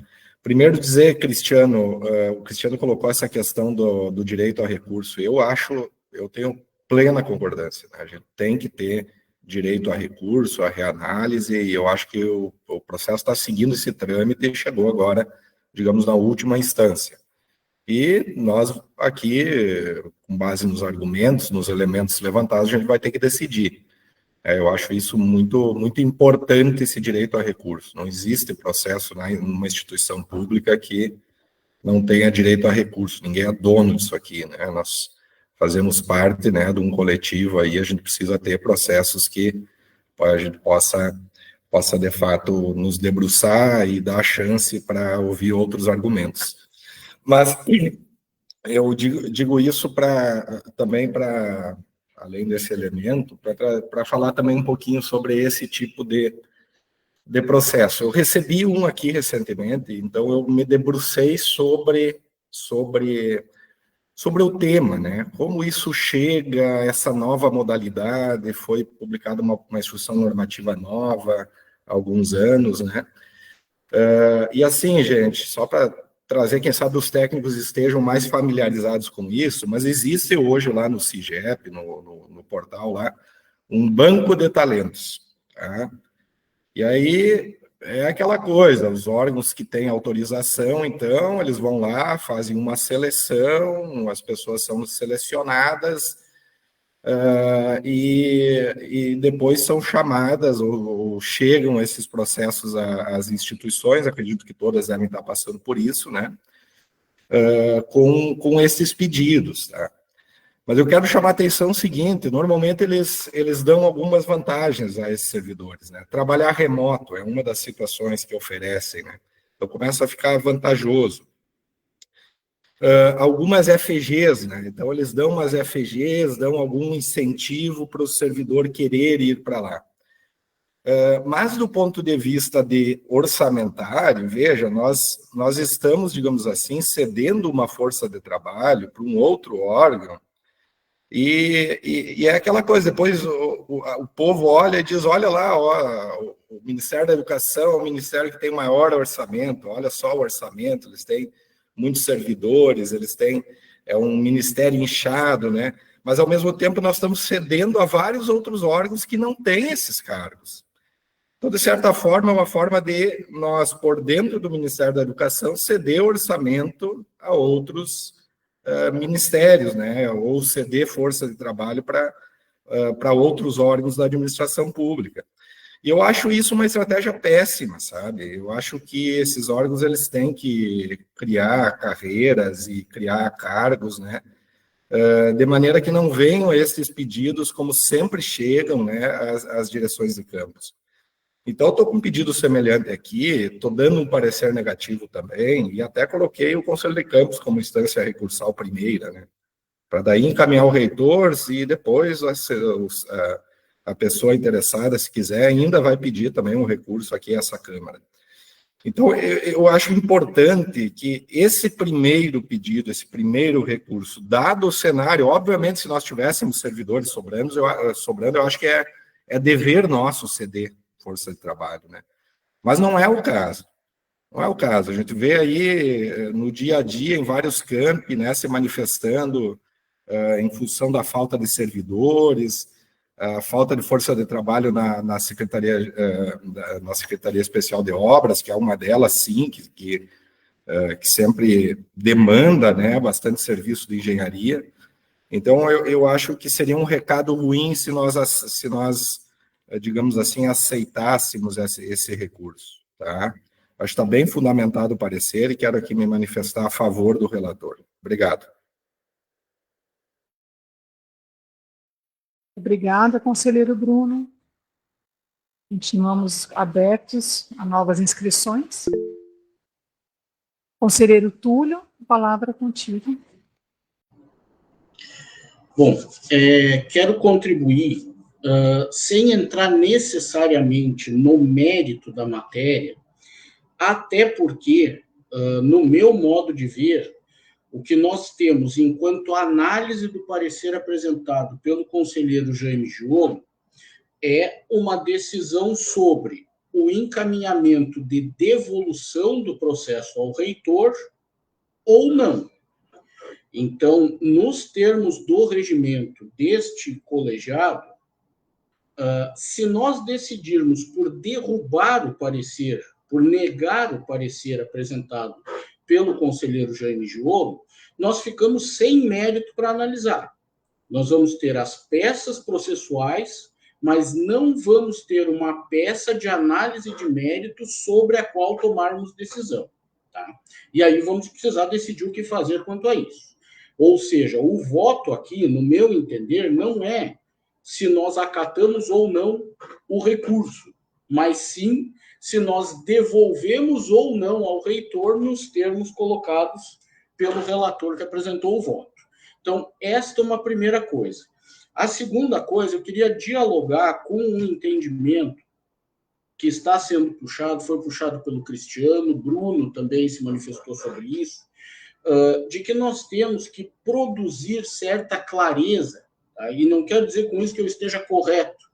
Primeiro dizer, Cristiano, o Cristiano colocou essa questão do direito a recurso. Eu tenho plena concordância, né? A gente tem que ter direito a recurso, a reanálise, e eu acho que o processo está seguindo esse trâmite e chegou agora, digamos, na última instância. E nós aqui, com base nos argumentos, nos elementos levantados, a gente vai ter que decidir. Eu acho isso muito, muito importante, esse direito a recurso. Não existe processo numa instituição pública que não tenha direito a recurso. Ninguém é dono disso aqui, né? Nós fazemos parte, né, de um coletivo aí, a gente precisa ter processos que a gente possa de fato nos debruçar e dar chance para ouvir outros argumentos. Mas eu digo isso também para, além desse elemento, para falar também um pouquinho sobre esse tipo de processo. Eu recebi um aqui recentemente, então eu me debrucei sobre o tema, né? Como isso chega, essa nova modalidade, foi publicada uma instrução normativa nova há alguns anos, né? E assim, gente, só para trazer, quem sabe os técnicos estejam mais familiarizados com isso, mas existe hoje lá no CIGEP, no portal lá, um banco de talentos, tá? E aí é aquela coisa, os órgãos que têm autorização, então, eles vão lá, fazem uma seleção, as pessoas são selecionadas, e depois são chamadas ou chegam esses processos às instituições, acredito que todas devem estar passando por isso, né? Com esses pedidos, tá? Mas eu quero chamar a atenção o seguinte, normalmente eles dão algumas vantagens a esses servidores, né? Trabalhar remoto é uma das situações que oferecem, né? Então começa a ficar vantajoso. Algumas FGs, né? Então eles dão umas FGs, dão algum incentivo para o servidor querer ir para lá. Mas do ponto de vista de orçamentário, veja, nós estamos, digamos assim, cedendo uma força de trabalho para um outro órgão, e é aquela coisa, depois o povo olha e diz, olha lá, ó, o Ministério da Educação é o ministério que tem maior orçamento, olha só o orçamento, eles têm muitos servidores, eles têm um ministério inchado, né? mas ao mesmo tempo nós estamos cedendo a vários outros órgãos que não têm esses cargos. Então, de certa forma, é uma forma de nós, por dentro do Ministério da Educação, ceder orçamento a outros ministérios, né? Ou ceder força de trabalho para outros órgãos da administração pública. E eu acho isso uma estratégia péssima, sabe? Eu acho que esses órgãos eles têm que criar carreiras e criar cargos, né? De maneira que não venham esses pedidos como sempre chegam, né, às direções de campus. Então, estou com um pedido semelhante aqui, estou dando um parecer negativo também, e até coloquei o Conselho de Campus como instância recursal primeira, né? Para daí encaminhar o reitor e depois a pessoa interessada, se quiser, ainda vai pedir também um recurso aqui a essa Câmara. Então, eu acho importante que esse primeiro pedido, esse primeiro recurso, dado o cenário, obviamente, se nós tivéssemos servidores sobrando, eu acho que é dever nosso ceder força de trabalho, né? Mas não é o caso. Não é o caso. A gente vê aí no dia a dia, em vários campi, né, se manifestando em função da falta de servidores, a falta de força de trabalho na Secretaria Especial de Obras, que é uma delas, sim, que sempre demanda, né, bastante serviço de engenharia. Então, eu acho que seria um recado ruim se nós digamos assim, aceitássemos esse recurso. Tá? Acho que está bem fundamentado o parecer e quero aqui me manifestar a favor do relator. Obrigado. Obrigada, conselheiro Bruno. Continuamos abertos a novas inscrições. Conselheiro Túlio, a palavra contigo. Bom, quero contribuir, sem entrar necessariamente no mérito da matéria, até porque, no meu modo de ver, o que nós temos enquanto análise do parecer apresentado pelo conselheiro Jaime Giolo é uma decisão sobre o encaminhamento de devolução do processo ao reitor ou não. Então, nos termos do regimento deste colegiado, se nós decidirmos por derrubar o parecer, por negar o parecer apresentado pelo conselheiro Jaime Giolo, nós ficamos sem mérito para analisar. Nós vamos ter as peças processuais, mas não vamos ter uma peça de análise de mérito sobre a qual tomarmos decisão. Tá? E aí vamos precisar decidir o que fazer quanto a isso. Ou seja, o voto aqui, no meu entender, não é se nós acatamos ou não o recurso, mas sim se nós devolvemos ou não ao reitor nos termos colocados pelo relator que apresentou o voto. Então, esta é uma primeira coisa. A segunda coisa, eu queria dialogar com um entendimento que está sendo puxado, foi puxado pelo Cristiano, Bruno também se manifestou sobre isso, de que nós temos que produzir certa clareza, tá? E não quero dizer com isso que eu esteja correto,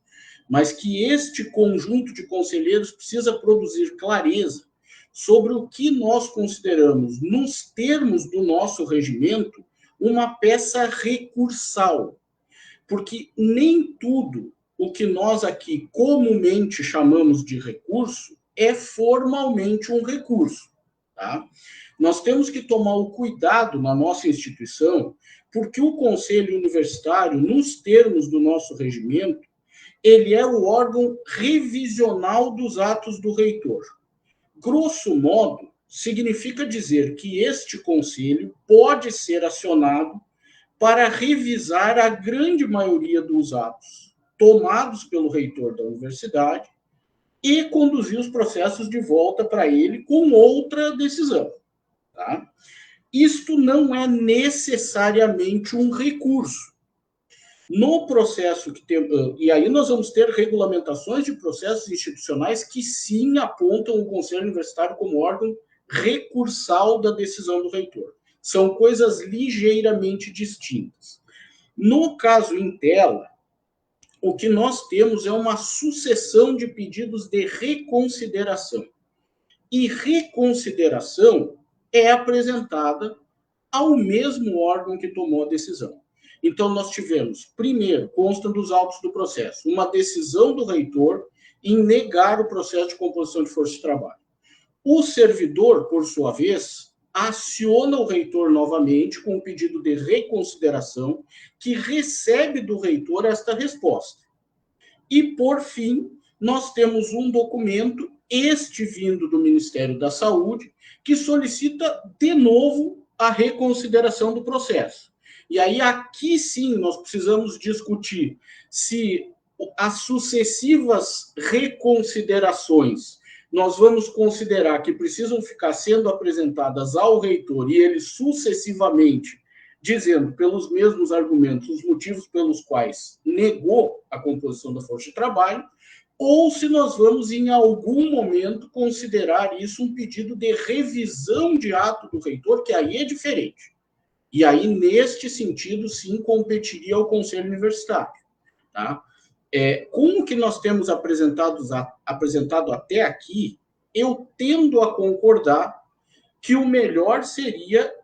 mas que este conjunto de conselheiros precisa produzir clareza sobre o que nós consideramos, nos termos do nosso regimento, uma peça recursal. Porque nem tudo o que nós aqui comumente chamamos de recurso é formalmente um recurso. Tá? Nós temos que tomar o cuidado na nossa instituição, porque o Conselho Universitário, nos termos do nosso regimento, ele é o órgão revisional dos atos do reitor. Grosso modo, significa dizer que este conselho pode ser acionado para revisar a grande maioria dos atos tomados pelo reitor da universidade e conduzir os processos de volta para ele com outra decisão. Tá? Isto não é necessariamente um recurso. No processo que tem, e aí nós vamos ter regulamentações de processos institucionais que sim apontam o Conselho Universitário como órgão recursal da decisão do reitor. São coisas ligeiramente distintas. No caso em tela, o que nós temos é uma sucessão de pedidos de reconsideração. E reconsideração é apresentada ao mesmo órgão que tomou a decisão. Então, nós tivemos, primeiro, consta dos autos do processo, uma decisão do reitor em negar o processo de composição de força de trabalho. O servidor, por sua vez, aciona o reitor novamente com um pedido de reconsideração, que recebe do reitor esta resposta. E, por fim, nós temos um documento, este vindo do Ministério da Saúde, que solicita de novo a reconsideração do processo. E aí, aqui sim, nós precisamos discutir se as sucessivas reconsiderações nós vamos considerar que precisam ficar sendo apresentadas ao reitor e ele sucessivamente dizendo, pelos mesmos argumentos, os motivos pelos quais negou a composição da força de trabalho, ou se nós vamos, em algum momento, considerar isso um pedido de revisão de ato do reitor, que aí é diferente. E aí, neste sentido, sim, competiria ao Conselho Universitário. Tá? Com o que nós temos apresentado até aqui, eu tendo a concordar que o melhor seria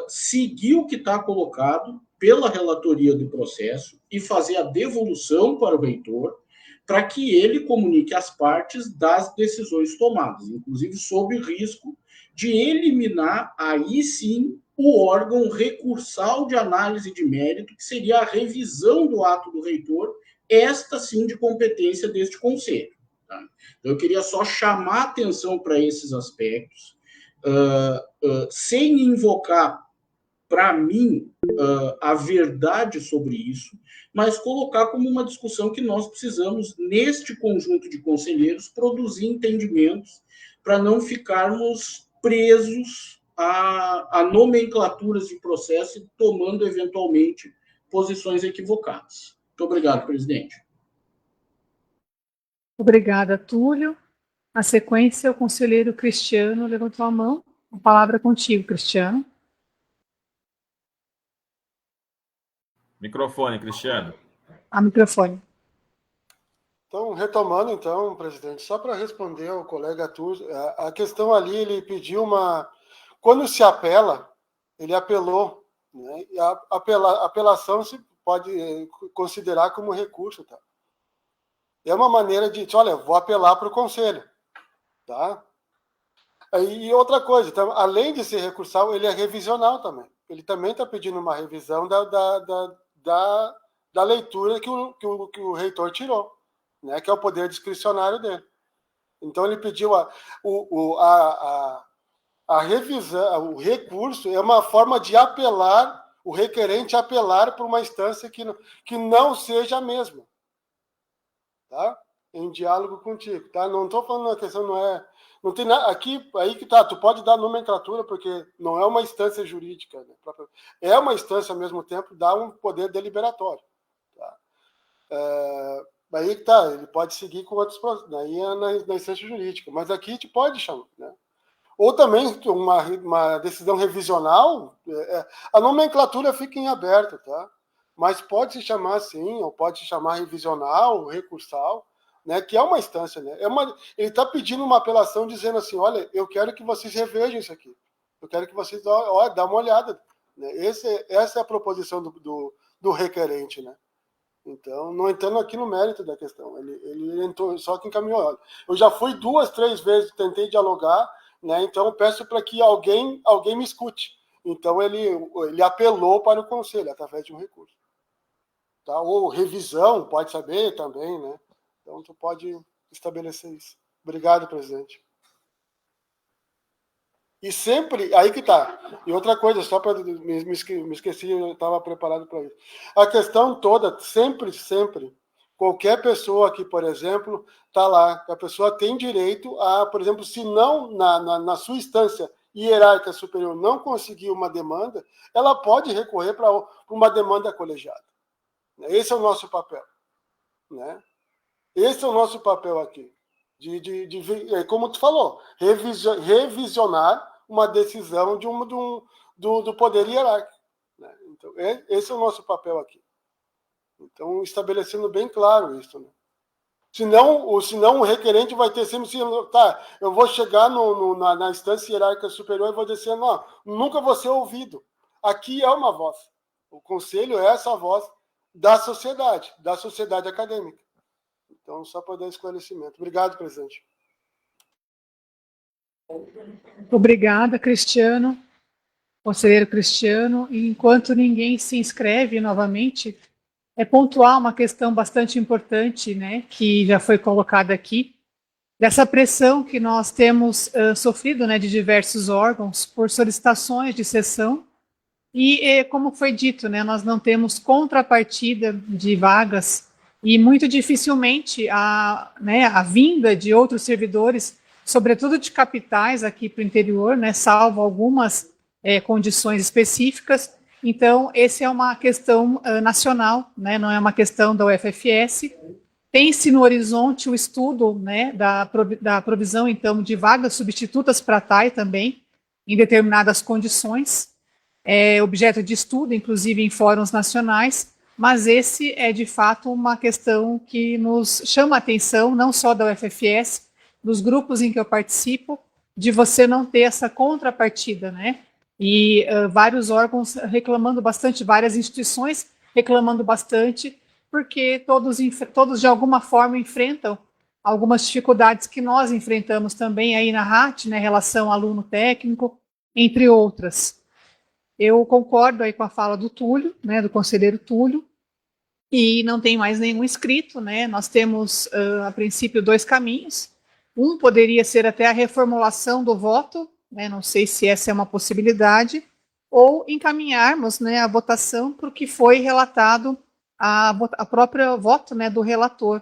seguir o que está colocado pela relatoria do processo e fazer a devolução para o reitor, para que ele comunique às partes das decisões tomadas, inclusive sob o risco de eliminar, aí sim, o órgão recursal de análise de mérito, que seria a revisão do ato do reitor, esta sim de competência deste conselho. Tá? Então, eu queria só chamar atenção para esses aspectos, sem invocar, para mim, a verdade sobre isso, mas colocar como uma discussão que nós precisamos, neste conjunto de conselheiros, produzir entendimentos para não ficarmos presos a nomenclaturas de processo e tomando, eventualmente, posições equivocadas. Muito obrigado, presidente. Obrigada, Túlio. Na sequência, o conselheiro Cristiano levantou a mão. A palavra é contigo, Cristiano. Microfone, Cristiano. Microfone. Então, retomando, então, presidente, só para responder ao colega Túlio, a questão ali, ele pediu uma... Quando se apela, ele apelou, né? E a apelação se pode considerar como recurso, tá? É uma maneira de, olha, vou apelar para o conselho, tá? E outra coisa, então, além de ser recursal, ele é revisional também. Ele também está pedindo uma revisão da leitura que o reitor tirou, né? Que é o poder discricionário dele. Então, ele pediu a revisão, o recurso é uma forma de apelar, o requerente apelar para uma instância que não seja a mesma. Tá? Em diálogo contigo, tá? Não estou falando a questão, não tem nada aqui, aí que tá, tu pode dar nomenclatura, porque não é uma instância jurídica, né? É uma instância, ao mesmo tempo, dá um poder deliberatório, tá? Aí que tá, ele pode seguir com outros, aí é na instância jurídica, mas aqui te pode chamar, né? Ou também uma decisão revisional, a nomenclatura fica em aberto, tá? Mas pode se chamar assim, ou pode se chamar revisional, recursal, né, que é uma instância. Né? Ele está pedindo uma apelação dizendo assim, olha, eu quero que vocês revejam isso aqui. Eu quero que vocês dêem uma olhada. Né? Essa é a proposição do requerente. Né? Então, não entrando aqui no mérito da questão. Ele entrou, só que encaminhou. Olha, eu já fui 2, 3 vezes, tentei dialogar, né, então peço para que alguém me escute. Então, ele apelou para o conselho, através de um recurso. Tá? Ou revisão, pode saber também, né? Então, tu pode estabelecer isso. Obrigado, presidente. E sempre, aí que tá. E outra coisa, só para me esqueci, eu estava preparado para isso. A questão toda, sempre, qualquer pessoa que, por exemplo, está lá, a pessoa tem direito a, por exemplo, se não, na sua instância hierárquica superior não conseguir uma demanda, ela pode recorrer para uma demanda colegiada. Esse é o nosso papel. Né? Esse é o nosso papel aqui. Como tu falou, revisionar uma decisão do poder hierárquico. Né? Então, esse é o nosso papel aqui. Então, estabelecendo bem claro isso. Né? Senão o requerente vai ter sempre... Tá, eu vou chegar na instância hierárquica superior e vou dizer, não, nunca vou ser ouvido. Aqui é uma voz. O conselho é essa voz da sociedade acadêmica. Então, só para dar esclarecimento. Obrigado, presidente. Obrigada, Cristiano, conselheiro Cristiano. E enquanto ninguém se inscreve novamente, é pontuar uma questão bastante importante, né, que já foi colocada aqui, dessa pressão que nós temos sofrido, né, de diversos órgãos por solicitações de sessão. E como foi dito, né, nós não temos contrapartida de vagas e muito dificilmente a vinda de outros servidores, sobretudo de capitais aqui para o interior, né, salvo algumas condições específicas. Então, essa é uma questão nacional, né, não é uma questão da UFFS. Tem-se no horizonte o estudo, né, da provisão, então, de vagas substitutas para a TAI também, em determinadas condições. É objeto de estudo, inclusive em fóruns nacionais, mas esse é, de fato, uma questão que nos chama a atenção, não só da UFFS, dos grupos em que eu participo, de você não ter essa contrapartida, né? E vários órgãos reclamando bastante, várias instituições reclamando bastante, porque todos de alguma forma enfrentam algumas dificuldades que nós enfrentamos também aí na RAT, né, relação aluno-técnico, entre outras. Eu concordo aí com a fala do Túlio, né, do conselheiro Túlio, e não tem mais nenhum inscrito, né? Nós temos, a princípio, 2 caminhos. Um poderia ser até a reformulação do voto, né? Não sei se essa é uma possibilidade, ou encaminharmos, né, a votação para o que foi relatado, a própria voto, né, do relator.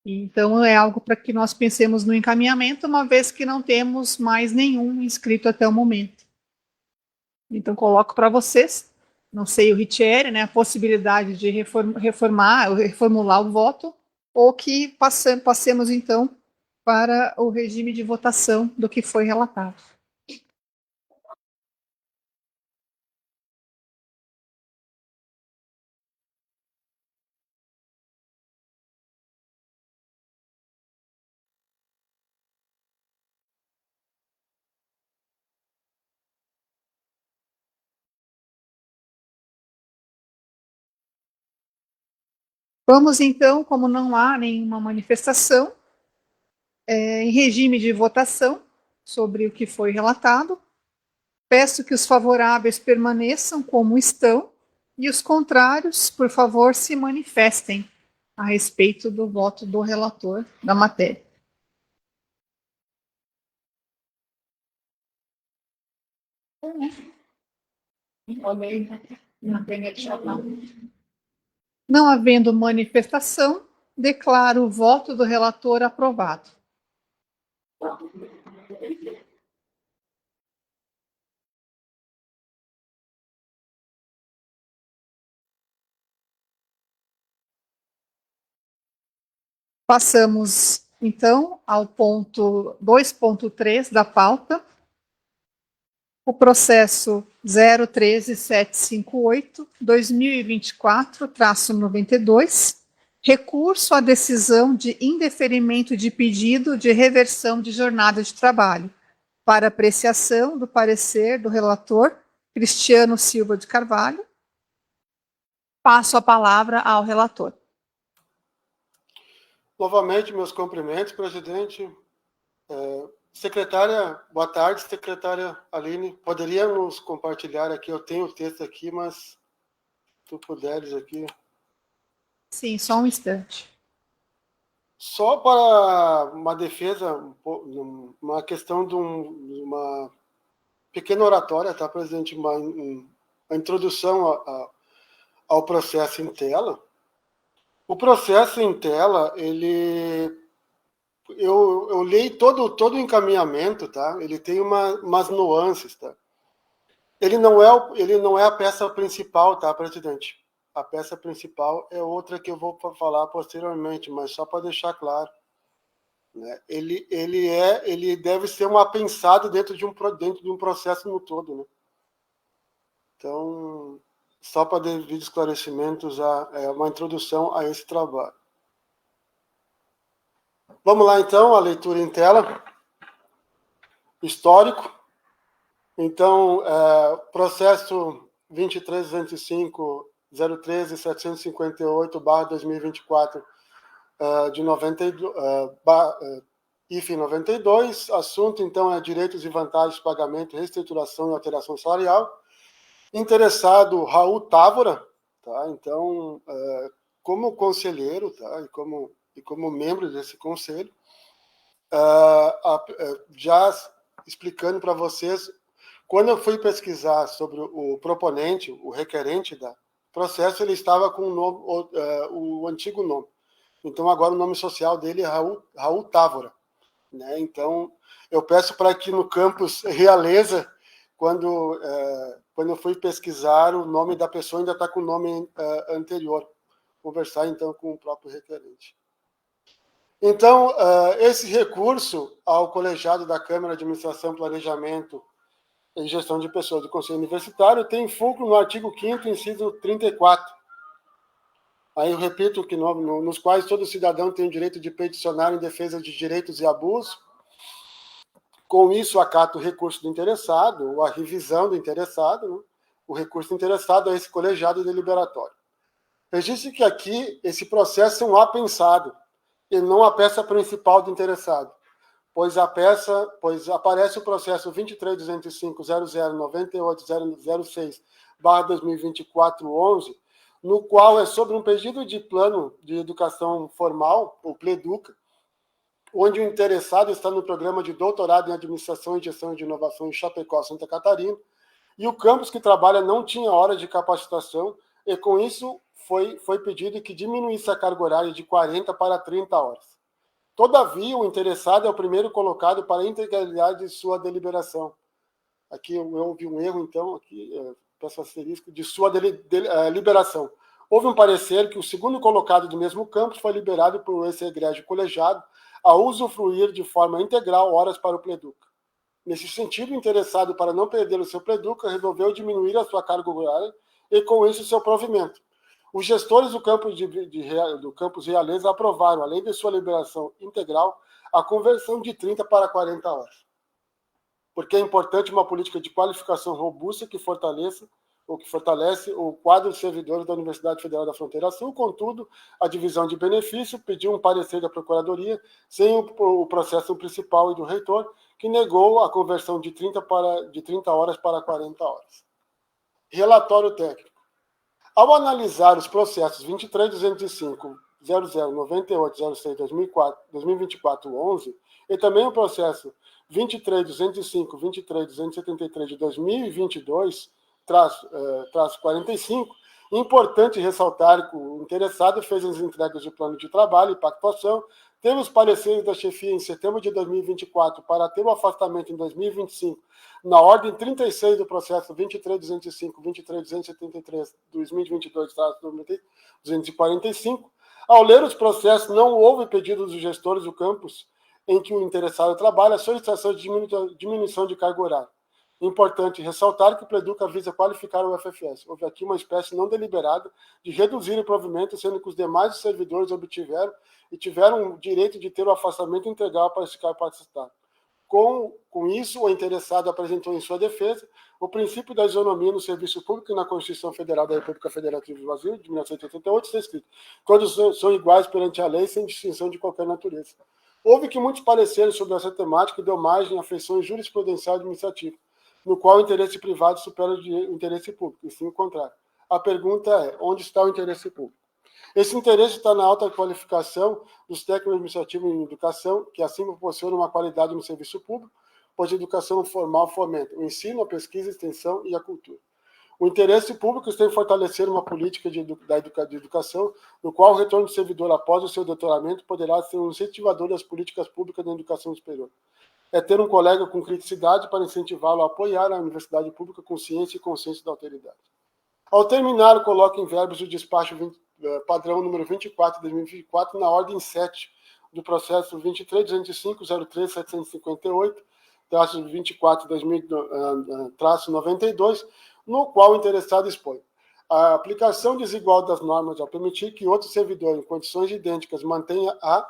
Então, é algo para que nós pensemos no encaminhamento, uma vez que não temos mais nenhum inscrito até o momento. Então, coloco para vocês, não sei, o Ritieri, né, a possibilidade de reformular o voto, ou que passemos, então, para o regime de votação do que foi relatado. Vamos, então, como não há nenhuma manifestação, em regime de votação sobre o que foi relatado, peço que os favoráveis permaneçam como estão e os contrários, por favor, se manifestem a respeito do voto do relator da matéria. Não havendo manifestação, declaro o voto do relator aprovado. Passamos, então, ao ponto 2.3 da pauta, o processo 013.758/2024-92, recurso à decisão de indeferimento de pedido de reversão de jornada de trabalho, para apreciação do parecer do relator Cristiano Silva de Carvalho. Passo a palavra ao relator. Novamente, meus cumprimentos, presidente. Secretária, boa tarde, secretária Aline. Poderia nos compartilhar aqui? Eu tenho o texto aqui, mas se tu puderes aqui. Sim, só um instante. Só para uma defesa, uma questão de uma pequena oratória, tá, presidente? Uma introdução ao processo em tela. O processo em tela, eu li todo o encaminhamento, tá? Ele tem umas nuances, tá? Ele não é a peça principal, tá, presidente? A peça principal é outra que eu vou falar posteriormente, mas só para deixar claro, né? Ele deve ser uma pensada dentro de um processo no todo, né? Então, só para devido esclarecimentos, uma introdução a esse trabalho. Vamos lá, então, a leitura em tela. Histórico. Então, processo 23.205.013.758/2024 de 92, assunto, então, é direitos e vantagens de pagamento, reestruturação e alteração salarial. Interessado, Raul Távora, tá? Então, como conselheiro, tá? e como membro desse conselho, já explicando para vocês, quando eu fui pesquisar sobre o proponente, o requerente da processo, ele estava com o antigo nome. Então, agora o nome social dele é Raul Távora, né? Então, eu peço para que no campus Realeza, quando eu fui pesquisar, o nome da pessoa ainda está com o nome anterior. Conversar, então, com o próprio requerente. Então, esse recurso ao colegiado da Câmara de Administração, Planejamento e Gestão de Pessoas do Conselho Universitário tem fulcro no artigo 5º, inciso 34. Aí eu repito que nos quais todo cidadão tem o direito de peticionar em defesa de direitos e abusos. Com isso, acata o recurso do interessado, ou a revisão do interessado, né? O recurso do interessado a esse colegiado deliberatório. Registre que aqui esse processo é um apensado, e não a peça principal do interessado, pois aparece o processo 23.205.0098.006/2024-11, no qual é sobre um pedido de plano de educação formal, o PLEDUCA, onde o interessado está no programa de doutorado em Administração e Gestão de Inovação em Chapecó, Santa Catarina, e o campus que trabalha não tinha horas de capacitação, e com isso foi pedido que diminuísse a carga horária de 40 para 30 horas. Todavia, o interessado é o primeiro colocado para a integralidade de sua deliberação. Aqui houve um erro, então, aqui, peço asterisco, de sua liberação. Houve um parecer que o segundo colocado do mesmo campus foi liberado por esse egrégio colegiado a usufruir de forma integral horas para o PLEDUCA. Nesse sentido, o interessado, para não perder o seu PLEDUCA, resolveu diminuir a sua carga horária e, com isso, o seu provimento. Os gestores do campus Realeza aprovaram, além de sua liberação integral, a conversão de 30 para 40 horas. Porque é importante uma política de qualificação robusta que fortalece o quadro de servidores da Universidade Federal da Fronteira Sul. Contudo, a divisão de benefício pediu um parecer da Procuradoria sem o processo principal e do reitor, que negou a conversão de 30 horas para 40 horas. Relatório técnico. Ao analisar os processos 23.205.0098.06.2024-11 e também o processo 23.205.23.273 de 2022, traço 45, importante ressaltar que o interessado fez as entregas de plano de trabalho e pactuação, teve os pareceres da chefia em setembro de 2024 para ter o afastamento em 2025, na ordem 36 do processo 23.205.23.273, 2022, traço 245. Ao ler os processos, não houve pedido dos gestores do campus em que o interessado trabalha a solicitação de diminuição de carga horária. Importante ressaltar que o PLEDUCA visa qualificar o FFS. Houve aqui uma espécie não deliberada de reduzir o provimento, sendo que os demais servidores obtiveram e tiveram o direito de ter o afastamento integral para ficar participando. Com isso, o interessado apresentou em sua defesa o princípio da isonomia no serviço público e na Constituição Federal da República Federativa do Brasil, de 1988, está escrito: todos são iguais perante a lei, sem distinção de qualquer natureza. Houve que muitos pareceres sobre essa temática e deu margem a feições jurisprudencial e administrativa, no qual o interesse privado supera o interesse público, e sim o contrário. A pergunta é, onde está o interesse público? Esse interesse está na alta qualificação dos técnicos administrativos em educação, que assim proporcionam uma qualidade no serviço público, pois a educação formal fomenta o ensino, a pesquisa, a extensão e a cultura. O interesse público está em fortalecer uma política de educação, no qual o retorno do servidor após o seu doutoramento poderá ser um incentivador das políticas públicas da educação superior. É ter um colega com criticidade para incentivá-lo a apoiar a universidade pública com ciência e consenso da autoridade. Ao terminar, coloque em verbos o despacho padrão número 24 de 2024 na ordem 7 do processo 23.205.03.758, traço 24 traço 92, no qual o interessado expõe a aplicação desigual das normas ao permitir que outro servidor em condições idênticas mantenha a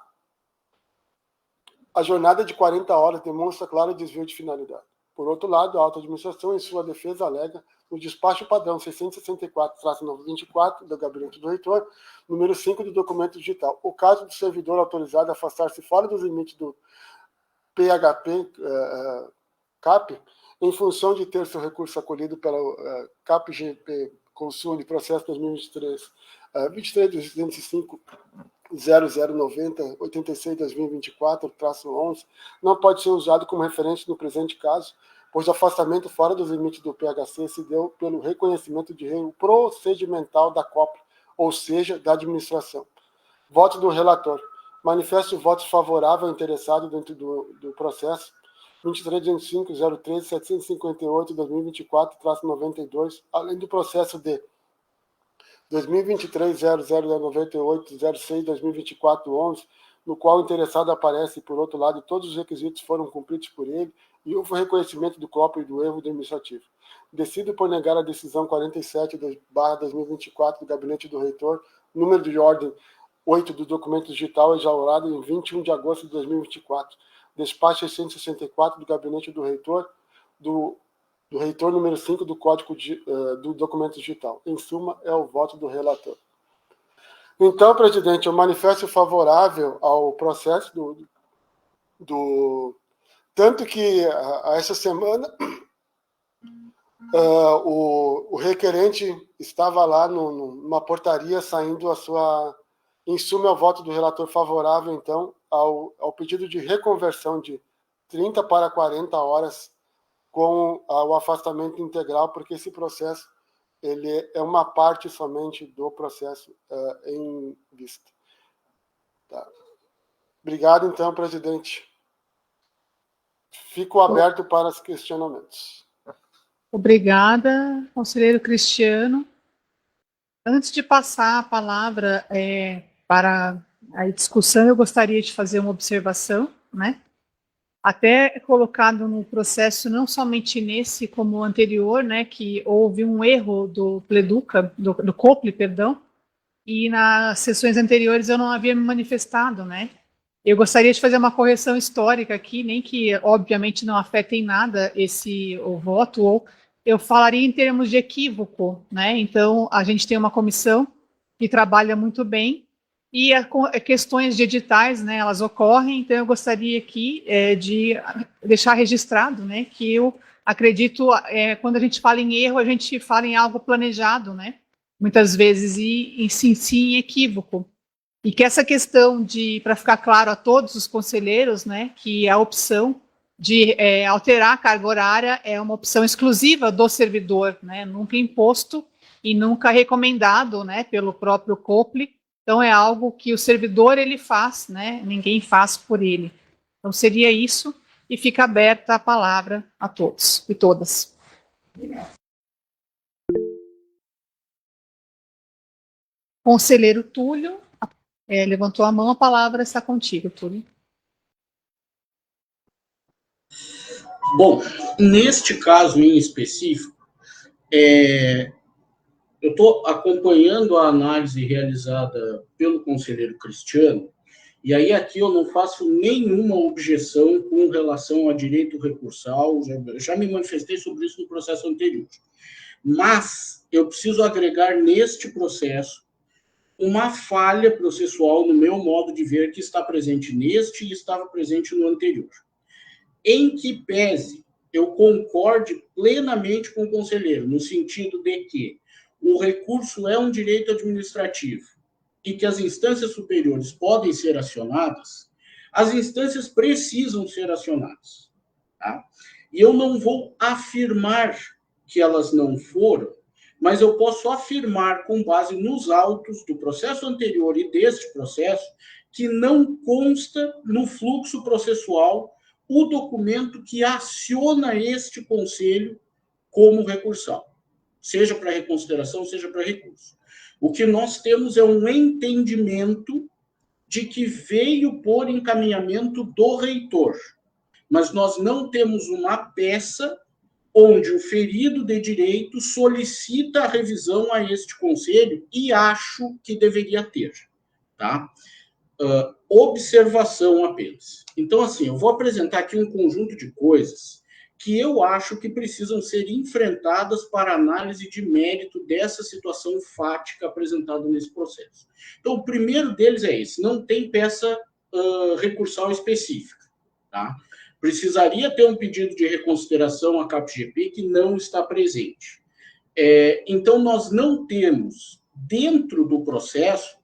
jornada de 40 horas demonstra claro desvio de finalidade. Por outro lado, a alta administração, em sua defesa, alega no despacho padrão 664-24 do Gabinete do Reitor, número 5 do documento digital. O caso do servidor autorizado a afastar-se fora dos limites do PHP-CAP, em função de ter seu recurso acolhido pela CAP-GP Consul, processo 2023, 23.205, 0090, 86-2024-11, não pode ser usado como referência no presente caso, pois o afastamento fora dos limites do PHC se deu pelo reconhecimento de erro procedimental da COP, ou seja, da administração. Voto do relator. Manifesto votos favorável ao interessado dentro do processo 23.205.758/2024-92, além do processo de 2023-0098-06-2024-11, no qual o interessado aparece, por outro lado, todos os requisitos foram cumpridos por ele e houve reconhecimento do COP e do erro administrativo. Decido por negar a decisão 47/2024 do Gabinete do Reitor, número de ordem 8 do documento digital exaurado em 21 de agosto de 2024. Despacho 664 do Gabinete do Reitor, do Reitor número 5 do Código do Documento Digital. Em suma, é o voto do relator. Então, presidente, eu manifesto favorável ao processo tanto que essa semana o requerente estava lá numa portaria saindo a sua... Em suma, é o voto do relator favorável, então, ao pedido de reconversão de 30 para 40 horas com o afastamento integral, porque esse processo ele é uma parte somente do processo em vista. Tá. Obrigado, então, presidente. Fico aberto para os questionamentos. Obrigada, conselheiro Cristiano. Antes de passar a palavra para a discussão, eu gostaria de fazer uma observação, né? Até colocado no processo, não somente nesse como o anterior, né, que houve um erro do Pleduca, do COPLE, perdão, e nas sessões anteriores eu não havia me manifestado, né? Eu gostaria de fazer uma correção histórica aqui, nem que, obviamente, não afete em nada o voto, ou eu falaria em termos de equívoco, né? Então, a gente tem uma comissão que trabalha muito bem, e questões de editais, né, elas ocorrem, então eu gostaria aqui de deixar registrado, né, que eu acredito, quando a gente fala em erro, a gente fala em algo planejado, né, muitas vezes, e sim em equívoco. E que essa questão para ficar claro a todos os conselheiros, né, que a opção de alterar a carga horária é uma opção exclusiva do servidor, né, nunca imposto e nunca recomendado, né, pelo próprio COPLE. Então, é algo que o servidor ele faz, né? Ninguém faz por ele. Então, seria isso, e fica aberta a palavra a todos e todas. Conselheiro Túlio, levantou a mão, a palavra está contigo, Túlio. Bom, neste caso em específico, eu estou acompanhando a análise realizada pelo conselheiro Cristiano, e aí aqui eu não faço nenhuma objeção com relação a direito recursal, já me manifestei sobre isso no processo anterior. Mas eu preciso agregar neste processo uma falha processual, no meu modo de ver, que está presente neste e estava presente no anterior. Em que pese eu concorde plenamente com o conselheiro, no sentido de que o recurso é um direito administrativo e que as instâncias superiores podem ser acionadas, as instâncias precisam ser acionadas. Tá? E eu não vou afirmar que elas não foram, mas eu posso afirmar, com base nos autos do processo anterior e deste processo, que não consta no fluxo processual o documento que aciona este conselho como recursal, seja para reconsideração, seja para recurso. O que nós temos é um entendimento de que veio por encaminhamento do reitor, mas nós não temos uma peça onde o ferido de direito solicita a revisão a este conselho e acho que deveria ter, tá? Observação apenas. Então, assim, eu vou apresentar aqui um conjunto de coisas que eu acho que precisam ser enfrentadas para análise de mérito dessa situação fática apresentada nesse processo. Então, o primeiro deles é esse: não tem peça recursal específica. Tá? Precisaria ter um pedido de reconsideração à CAPGP que não está presente. Então, nós não temos, dentro do processo,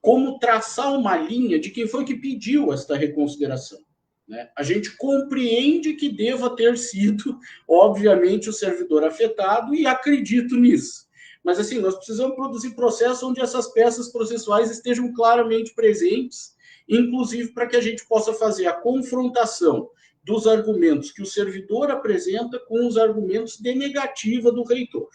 como traçar uma linha de quem foi que pediu esta reconsideração. Né? A gente compreende que deva ter sido, obviamente, o servidor afetado e acredito nisso. Mas, assim, nós precisamos produzir processo onde essas peças processuais estejam claramente presentes, inclusive para que a gente possa fazer a confrontação dos argumentos que o servidor apresenta com os argumentos de negativa do reitor.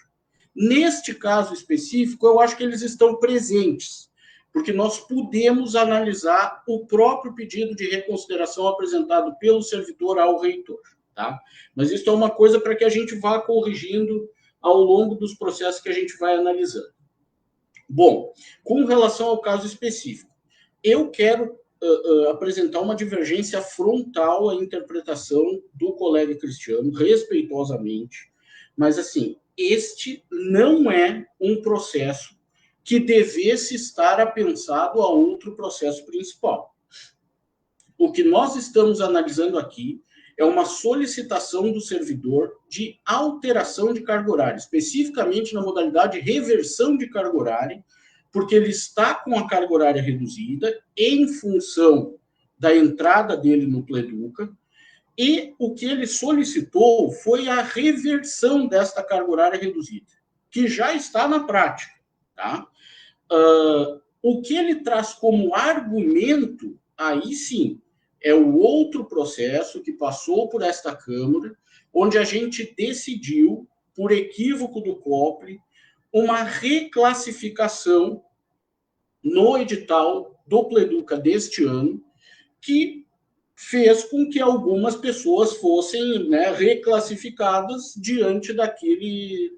Neste caso específico, eu acho que eles estão presentes, porque nós podemos analisar o próprio pedido de reconsideração apresentado pelo servidor ao reitor. Tá? Mas isso é uma coisa para que a gente vá corrigindo ao longo dos processos que a gente vai analisando. Bom, com relação ao caso específico, eu quero apresentar uma divergência frontal à interpretação do colega Cristiano, respeitosamente, mas, assim, este não é um processo que devesse estar apensado a outro processo principal. O que nós estamos analisando aqui é uma solicitação do servidor de alteração de carga horária, especificamente na modalidade reversão de carga horária, porque ele está com a carga horária reduzida em função da entrada dele no Pleduca, e o que ele solicitou foi a reversão desta carga horária reduzida, que já está na prática. Tá? O que ele traz como argumento, aí sim, é o outro processo que passou por esta Câmara, onde a gente decidiu, por equívoco do COPRE, uma reclassificação no edital do Pleduca deste ano, que fez com que algumas pessoas fossem, né, reclassificadas diante daquele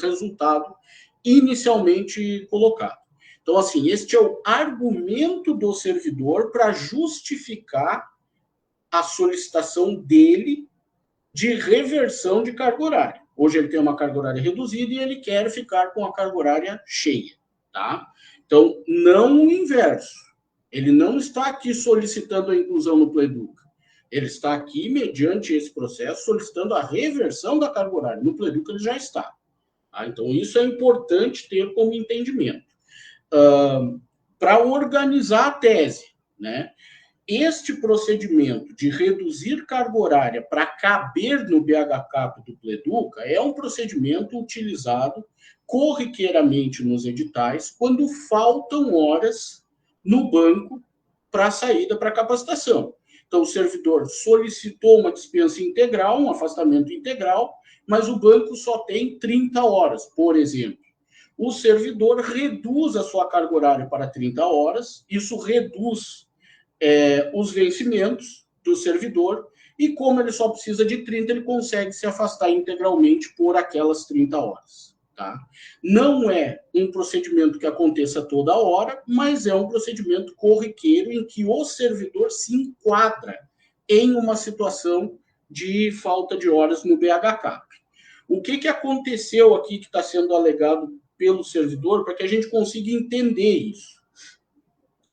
resultado inicialmente colocado. Então, assim, este é o argumento do servidor para justificar a solicitação dele de reversão de carga horária. Hoje ele tem uma carga horária reduzida e ele quer ficar com a carga horária cheia. Tá? Então, não o inverso. Ele não está aqui solicitando a inclusão no Pleduca. Ele está aqui, mediante esse processo, solicitando a reversão da carga horária. No Pleduca ele já está. Tá? Então, isso é importante ter como entendimento. Para organizar a tese, né? Este procedimento de reduzir carga horária para caber no BHCAP do Pleduca é um procedimento utilizado corriqueiramente nos editais quando faltam horas no banco para a saída para capacitação. Então, o servidor solicitou uma dispensa integral, um afastamento integral, mas o banco só tem 30 horas, por exemplo. O servidor reduz a sua carga horária para 30 horas, isso reduz os vencimentos do servidor, e como ele só precisa de 30, ele consegue se afastar integralmente por aquelas 30 horas. Tá? Não é um procedimento que aconteça toda hora, mas é um procedimento corriqueiro em que o servidor se enquadra em uma situação de falta de horas no BHCAP. O que aconteceu aqui que está sendo alegado pelo servidor, para que a gente consiga entender isso?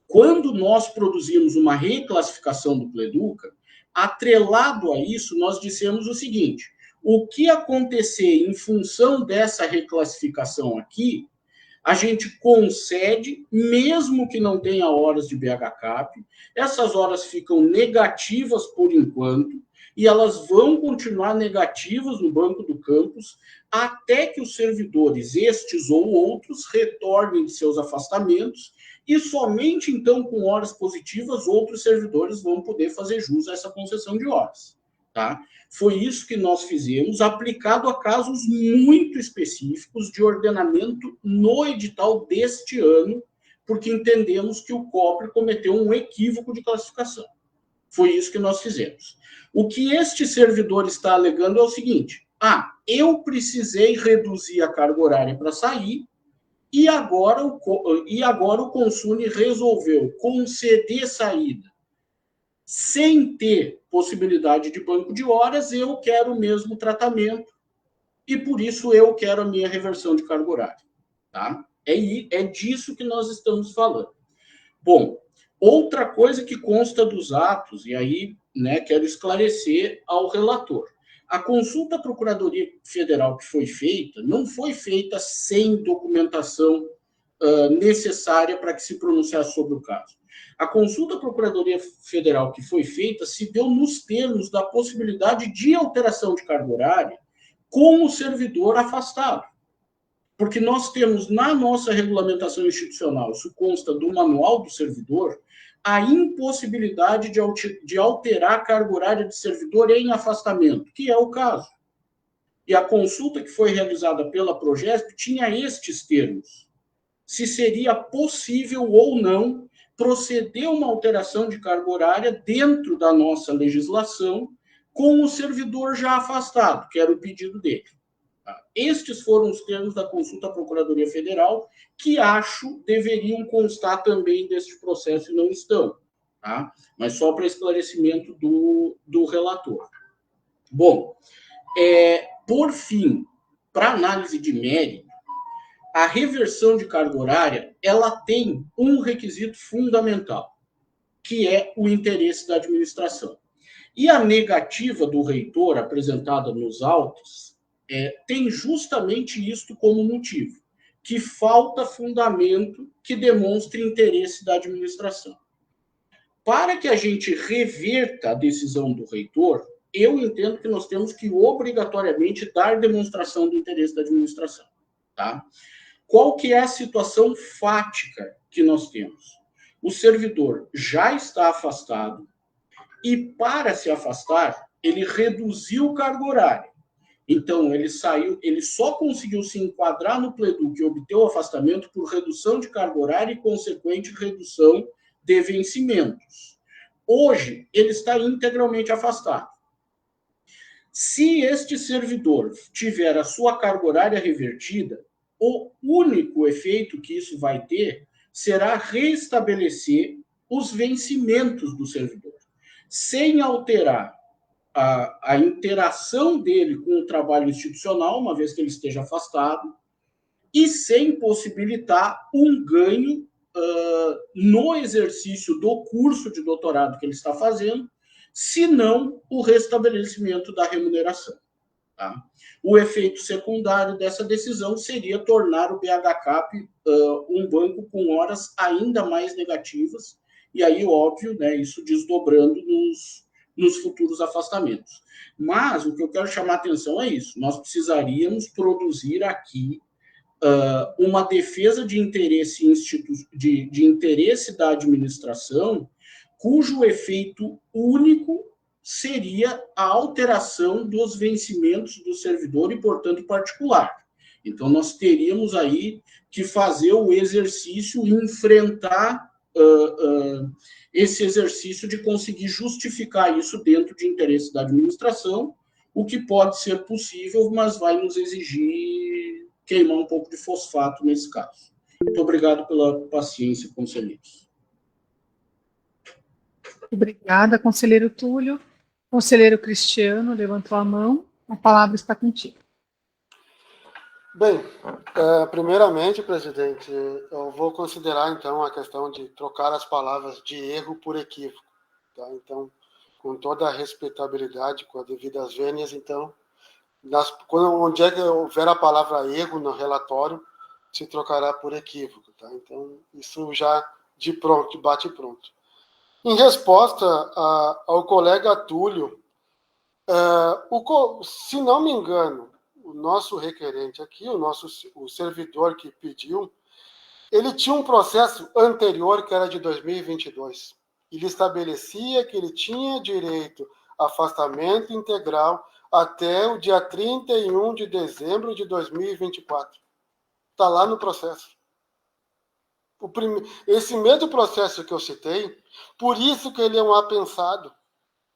Quando nós produzimos uma reclassificação do Pleduca, atrelado a isso, nós dissemos o seguinte: o que acontecer em função dessa reclassificação aqui, a gente concede, mesmo que não tenha horas de BHCAP, essas horas ficam negativas por enquanto, e elas vão continuar negativas no banco do campus até que os servidores, estes ou outros, retornem de seus afastamentos, e somente então, com horas positivas, outros servidores vão poder fazer jus a essa concessão de horas. Tá? Foi isso que nós fizemos, aplicado a casos muito específicos de ordenamento no edital deste ano, porque entendemos que o COPRE cometeu um equívoco de classificação. Foi isso que nós fizemos. O que este servidor está alegando é o seguinte: eu precisei reduzir a carga horária para sair, e agora o Consune resolveu conceder saída sem ter possibilidade de banco de horas, eu quero o mesmo tratamento e, por isso, eu quero a minha reversão de carga horária. Tá? É disso que nós estamos falando. Bom, outra coisa que consta dos atos, e aí, né, quero esclarecer ao relator. A consulta à Procuradoria Federal que foi feita, não foi feita sem documentação necessária para que se pronunciasse sobre o caso. A consulta à Procuradoria Federal que foi feita se deu nos termos da possibilidade de alteração de carga horária com o servidor afastado. Porque nós temos na nossa regulamentação institucional, isso consta do manual do servidor, a impossibilidade de alterar a carga horária de servidor em afastamento, que é o caso. E a consulta que foi realizada pela Progesp tinha estes termos. Se seria possível ou não proceder uma alteração de carga horária dentro da nossa legislação com o servidor já afastado, que era o pedido dele. Estes foram os termos da consulta à Procuradoria Federal, que acho deveriam constar também deste processo e não estão. Tá? Mas só para esclarecimento do relator. Bom, por fim, para análise de mérito, a reversão de carga horária ela tem um requisito fundamental, que é o interesse da administração. E a negativa do reitor, apresentada nos autos, tem justamente isto como motivo, que falta fundamento que demonstre interesse da administração. Para que a gente reverta a decisão do reitor, eu entendo que nós temos que obrigatoriamente dar demonstração do interesse da administração. Tá? Qual que é a situação fática que nós temos? O servidor já está afastado e, para se afastar, ele reduziu o cargo horário. Então, ele só conseguiu se enquadrar no Pleduc e obter o afastamento por redução de carga horária e consequente redução de vencimentos. Hoje, ele está integralmente afastado. Se este servidor tiver a sua carga horária revertida, o único efeito que isso vai ter será restabelecer os vencimentos do servidor, sem alterar a interação dele com o trabalho institucional, uma vez que ele esteja afastado, e sem possibilitar um ganho no exercício do curso de doutorado que ele está fazendo, senão o restabelecimento da remuneração. Tá? O efeito secundário dessa decisão seria tornar o BHCAP um banco com horas ainda mais negativas, e aí, óbvio, né, isso desdobrando nos futuros afastamentos. Mas o que eu quero chamar a atenção é isso. Nós precisaríamos produzir aqui uma defesa de interesse, de interesse da administração, cujo efeito único seria a alteração dos vencimentos do servidor e, portanto, particular. Então, nós teríamos aí que fazer o exercício e enfrentar esse exercício de conseguir justificar isso dentro de interesse da administração, o que pode ser possível, mas vai nos exigir queimar um pouco de fosfato nesse caso. Muito obrigado pela paciência, conselheiros. Obrigada, conselheiro Túlio. Conselheiro Cristiano levantou a mão. A palavra está contigo. Bem, primeiramente, presidente, eu vou considerar, então, a questão de trocar as palavras de erro por equívoco. Tá? Então, com toda a respeitabilidade, com as devidas vênias, então, onde é que houver a palavra erro no relatório, se trocará por equívoco. Tá? Então, isso já de bate pronto. Em resposta ao colega Túlio, se não me engano, o nosso requerente aqui, o servidor que pediu, ele tinha um processo anterior que era de 2022. Ele estabelecia que ele tinha direito a afastamento integral até o dia 31 de dezembro de 2024. Está lá no processo. Esse mesmo processo que eu citei, por isso que ele é um apensado.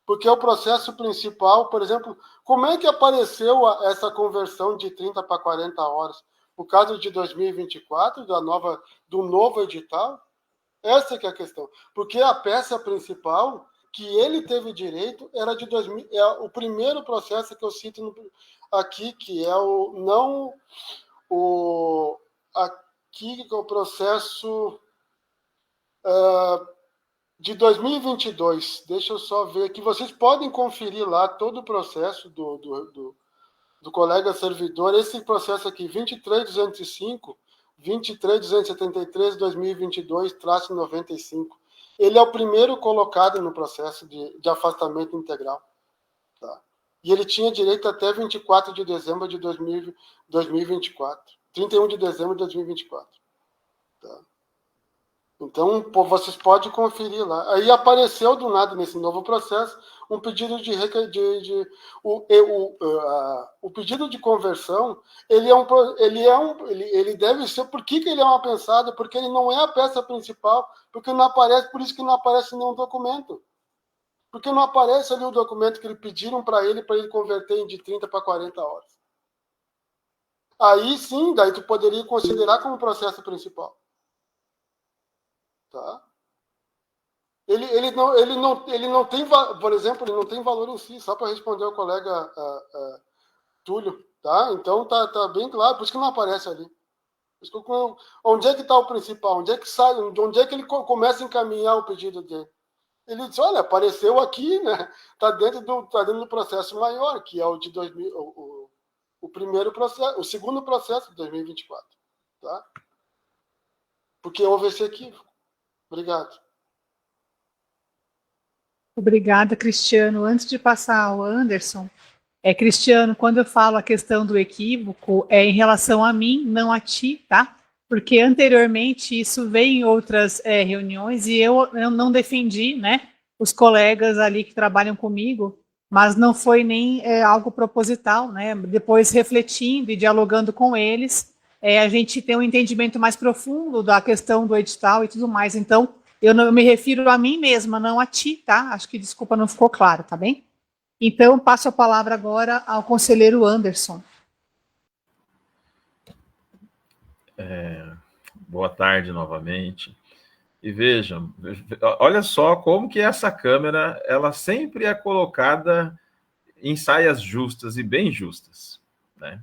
Porque é o processo principal, por exemplo, como é que apareceu essa conversão de 30 para 40 horas? No caso de 2024, do novo edital? Essa que é a questão. Porque a peça principal, que ele teve direito era de 2000, é o primeiro processo que eu cito aqui, que é aqui que é o processo de 2022. Deixa eu só ver aqui. Vocês podem conferir lá todo o processo do colega servidor. Esse processo aqui, 23.205, 23.273, 2022-95. Ele é o primeiro colocado no processo de afastamento integral. Tá? E ele tinha direito até 24 de dezembro de 2024. 31 de dezembro de 2024. Tá? Então, vocês podem conferir lá. Aí apareceu do nada, nesse novo processo, um pedido o pedido de conversão, ele deve ser. Por que ele é uma pensada? Porque ele não é a peça principal, porque não aparece, por isso que não aparece nenhum documento. Porque não aparece ali o documento que eles pediram para ele converter de 30 para 40 horas. Aí sim, daí tu poderia considerar como processo principal. Tá? Ele não tem, por exemplo, ele não tem valor em si, só para responder ao colega Túlio, tá? Então tá bem claro, por isso que não aparece ali. Onde é que está o principal? Onde é que sai? Onde é que ele começa a encaminhar o pedido dele? Ele diz, olha, apareceu aqui, né? Tá dentro do processo maior, que é o de 2000, o primeiro processo, o segundo processo de 2024, tá? Porque houve esse equívoco. Obrigado. Obrigada, Cristiano. Antes de passar ao Anderson, Cristiano, quando eu falo a questão do equívoco, é em relação a mim, não a ti, tá? Porque anteriormente isso veio em outras reuniões e eu não defendi, né, os colegas ali que trabalham comigo, mas não foi nem algo proposital, né? Depois, refletindo e dialogando com eles, a gente tem um entendimento mais profundo da questão do edital e tudo mais. Então, eu me refiro a mim mesma, não a ti, tá? Acho que, desculpa, não ficou claro, tá bem? Então, passo a palavra agora ao conselheiro Anderson. Boa tarde novamente. E vejam, olha só como que essa câmera, ela sempre é colocada em saias justas e bem justas, né?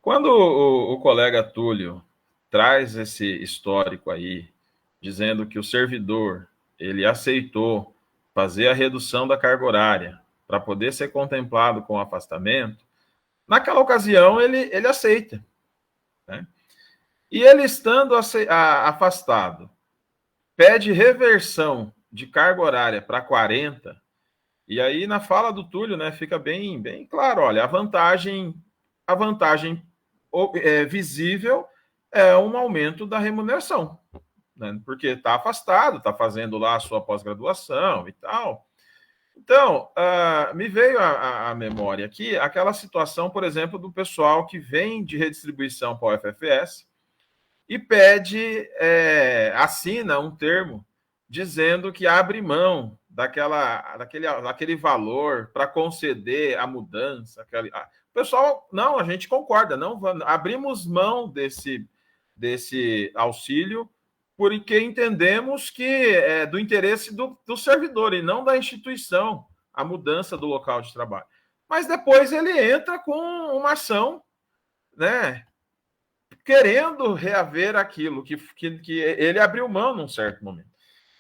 Quando o colega Túlio traz esse histórico aí, dizendo que o servidor, ele aceitou fazer a redução da carga horária para poder ser contemplado com afastamento, naquela ocasião ele aceita, né? E ele estando afastado, pede reversão de carga horária para 40, e aí na fala do Túlio, né, fica bem claro, olha, a vantagem visível é um aumento da remuneração, né, porque está afastado, está fazendo lá a sua pós-graduação e tal. Então, me veio à memória aqui aquela situação, por exemplo, do pessoal que vem de redistribuição para o FFS e pede, assina um termo dizendo que abre mão daquele valor para conceder a mudança. O pessoal, não, a gente concorda, não abrimos mão desse auxílio porque entendemos que é do interesse do servidor e não da instituição, a mudança do local de trabalho. Mas depois ele entra com uma ação, né, querendo reaver aquilo que ele abriu mão num certo momento.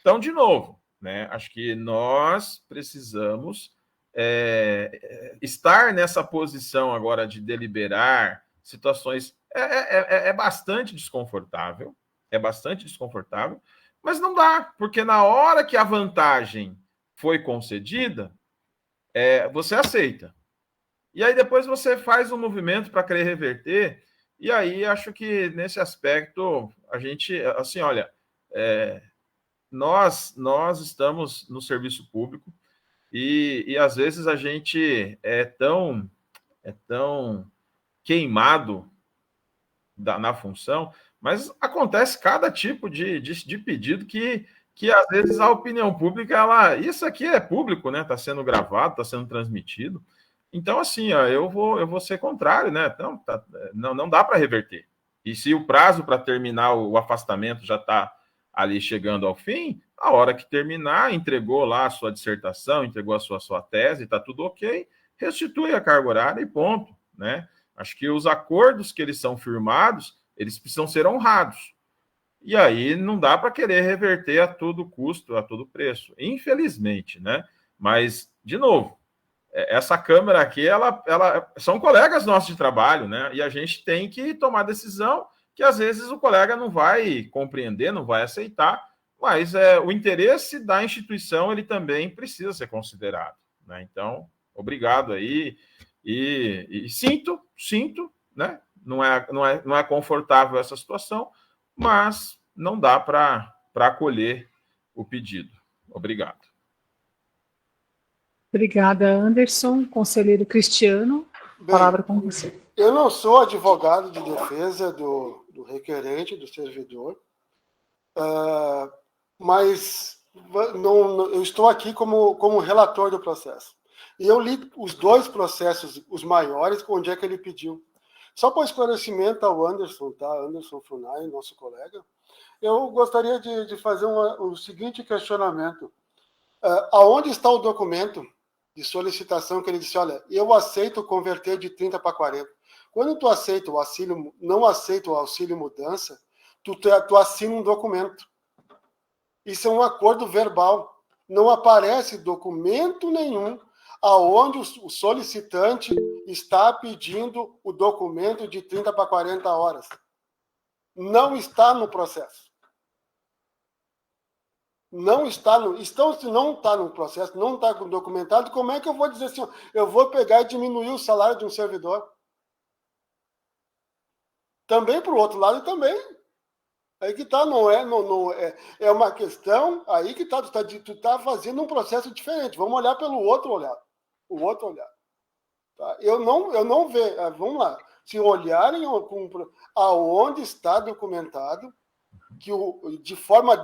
Então, de novo, né, acho que nós precisamos estar nessa posição agora de deliberar situações. É bastante desconfortável, mas não dá, porque na hora que a vantagem foi concedida, você aceita. E aí depois você faz um movimento para querer reverter. E aí, acho que nesse aspecto, a gente, assim, olha, nós estamos no serviço público e às vezes a gente é tão queimado na função, mas acontece cada tipo de pedido que às vezes a opinião pública, isso aqui é público, né? Está sendo gravado, está sendo transmitido. Então, assim, eu vou ser contrário, né? Não dá para reverter. E se o prazo para terminar o afastamento já está ali chegando ao fim, a hora que terminar, entregou lá a sua dissertação, entregou a sua tese, está tudo ok, restitui a carga horária e ponto, né? Acho que os acordos que eles são firmados, eles precisam ser honrados. E aí não dá para querer reverter a todo custo, a todo preço, infelizmente, né? Mas, de novo, essa Câmara aqui, ela são colegas nossos de trabalho, né? E a gente tem que tomar decisão que às vezes o colega não vai compreender, não vai aceitar, mas o interesse da instituição ele também precisa ser considerado, né? Então, obrigado aí e sinto, né? Não é confortável essa situação, mas não dá para acolher o pedido. Obrigado. Obrigada, Anderson. Conselheiro Cristiano, palavra com você. Eu não sou advogado de defesa do requerente, do servidor, mas eu estou aqui como relator do processo. E eu li os dois processos, os maiores, onde é que ele pediu. Só para esclarecimento ao Anderson, tá? Anderson Funai, nosso colega, eu gostaria de fazer o seguinte questionamento. Aonde está o documento de solicitação que ele disse, olha, eu aceito converter de 30 para 40. Quando tu aceita o auxílio, não aceita o auxílio mudança, tu assina um documento. Isso é um acordo verbal. Não aparece documento nenhum aonde o solicitante está pedindo o documento de 30 para 40 horas. Não está no processo. Não está no... Então, se não está no processo, não está documentado, como é que eu vou dizer assim, eu vou pegar e diminuir o salário de um servidor? Também, para o outro lado, também. Aí que está, é uma questão, aí que está, tu está fazendo um processo diferente. Vamos olhar pelo outro olhar. O outro olhar. Tá? Eu não vejo, vamos lá, se olharem aonde está documentado, de forma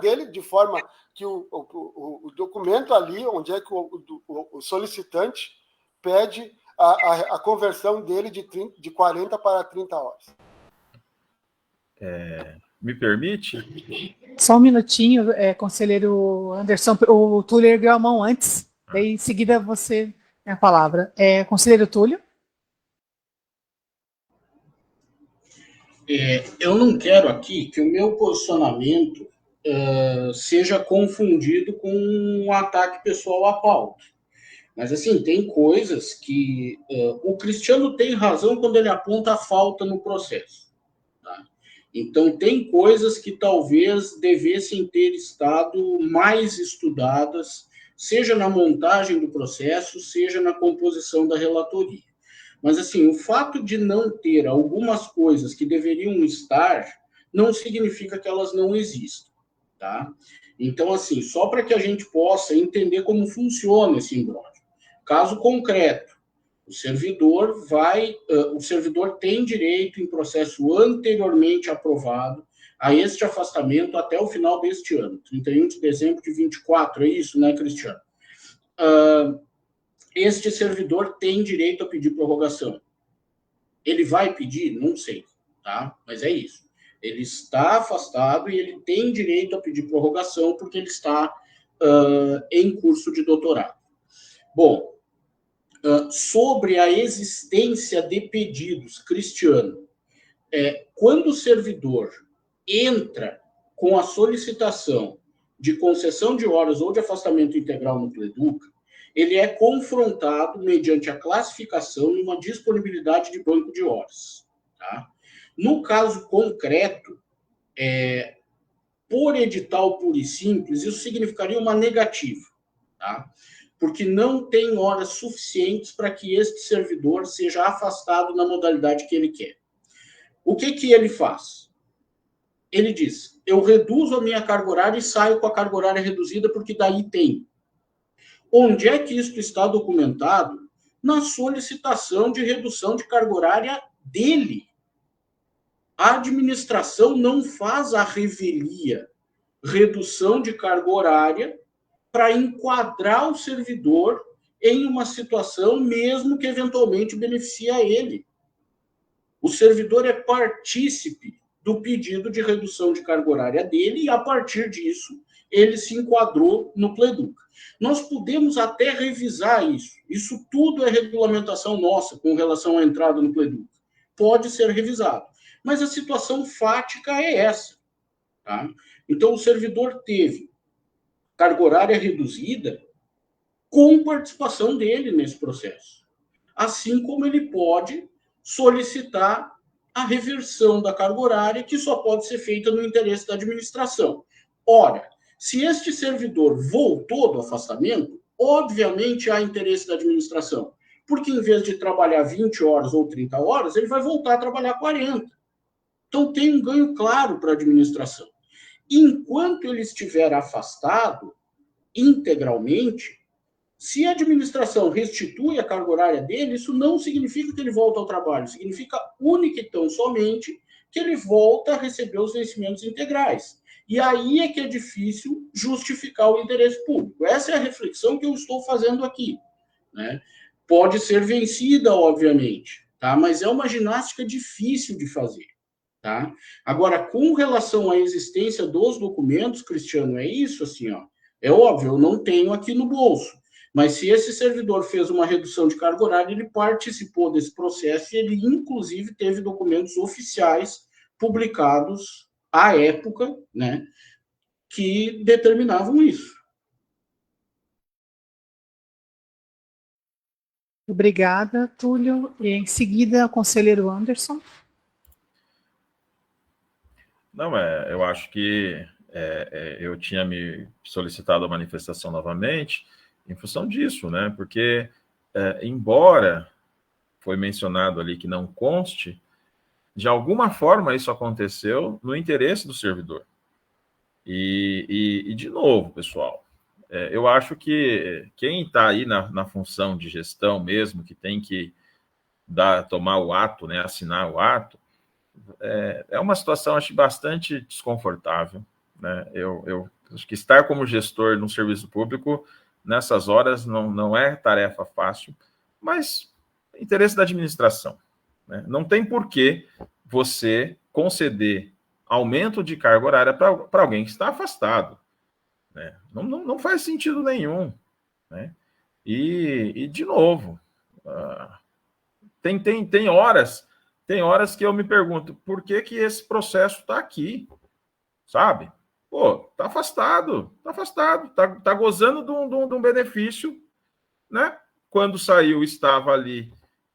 que o documento ali, onde é que o solicitante pede a conversão dele de 40 para 30 horas. Me permite? Só um minutinho, conselheiro Anderson, o Túlio ergueu a mão antes, daí em seguida você tem a palavra. Conselheiro Túlio? Eu não quero aqui que o meu posicionamento seja confundido com um ataque pessoal à pauta. Mas, assim, tem coisas que... o Cristiano tem razão quando ele aponta a falta no processo. Tá? Então, tem coisas que talvez devessem ter estado mais estudadas, seja na montagem do processo, seja na composição da relatoria. Mas, assim, o fato de não ter algumas coisas que deveriam estar, não significa que elas não existam, tá? Então, assim, só para que a gente possa entender como funciona esse imbróglio. Caso concreto, o servidor tem direito, em processo anteriormente aprovado, a este afastamento até o final deste ano, 31 de dezembro de 24, é isso, né, Cristiano? Este servidor tem direito a pedir prorrogação. Ele vai pedir? Não sei, tá? Mas é isso. Ele está afastado e ele tem direito a pedir prorrogação porque ele está em curso de doutorado. Bom, sobre a existência de pedidos, Cristiano, quando o servidor entra com a solicitação de concessão de horas ou de afastamento integral no Pleduca, ele é confrontado mediante a classificação numa disponibilidade de banco de horas. Tá? No caso concreto, por edital puro e simples, isso significaria uma negativa, tá? Porque não tem horas suficientes para que este servidor seja afastado na modalidade que ele quer. O que ele faz? Ele diz, eu reduzo a minha carga horária e saio com a carga horária reduzida porque daí tem. Onde é que isso está documentado? Na solicitação de redução de carga horária dele. A administração não faz a revelia, redução de carga horária, para enquadrar o servidor em uma situação mesmo que eventualmente beneficie a ele. O servidor é partícipe do pedido de redução de carga horária dele e, a partir disso, ele se enquadrou no Pleduc. Nós podemos até revisar isso. Isso tudo é regulamentação nossa com relação à entrada no Pleduc. Pode ser revisado. Mas a situação fática é essa. Tá? Então, o servidor teve carga horária reduzida com participação dele nesse processo. Assim como ele pode solicitar a reversão da carga horária, que só pode ser feita no interesse da administração. Ora, se este servidor voltou do afastamento, obviamente há interesse da administração, porque em vez de trabalhar 20 horas ou 30 horas, ele vai voltar a trabalhar 40. Então tem um ganho claro para a administração. Enquanto ele estiver afastado integralmente, se a administração restitui a carga horária dele, isso não significa que ele volta ao trabalho, significa única e tão somente que ele volta a receber os vencimentos integrais. E aí é que é difícil justificar o interesse público. Essa é a reflexão que eu estou fazendo aqui, né? Pode ser vencida, obviamente, tá? Mas é uma ginástica difícil de fazer. Tá? Agora, com relação à existência dos documentos, Cristiano, é isso assim, ó. É óbvio, eu não tenho aqui no bolso, mas se esse servidor fez uma redução de carga horária, ele participou desse processo e ele, inclusive, teve documentos oficiais publicados à época, né, que determinavam isso. Obrigada, Túlio. E em seguida, o conselheiro Anderson. Não, eu acho que eu tinha me solicitado a manifestação novamente em função disso, né? Porque, embora foi mencionado ali que não conste, de alguma forma isso aconteceu no interesse do servidor. E de novo, pessoal, eu acho que quem está aí na função de gestão mesmo, que tem que tomar o ato, né, assinar o ato, é uma situação, acho, bastante desconfortável, né? Eu acho que estar como gestor no serviço público, nessas horas, não é tarefa fácil, mas interesse da administração, né? Não tem por que você conceder aumento de carga horária para alguém que está afastado, né? Não faz sentido nenhum, né? E de novo, tem horas que eu me pergunto por que esse processo está aqui, sabe? Pô, tá afastado, tá gozando de um benefício, né? Quando saiu, estava ali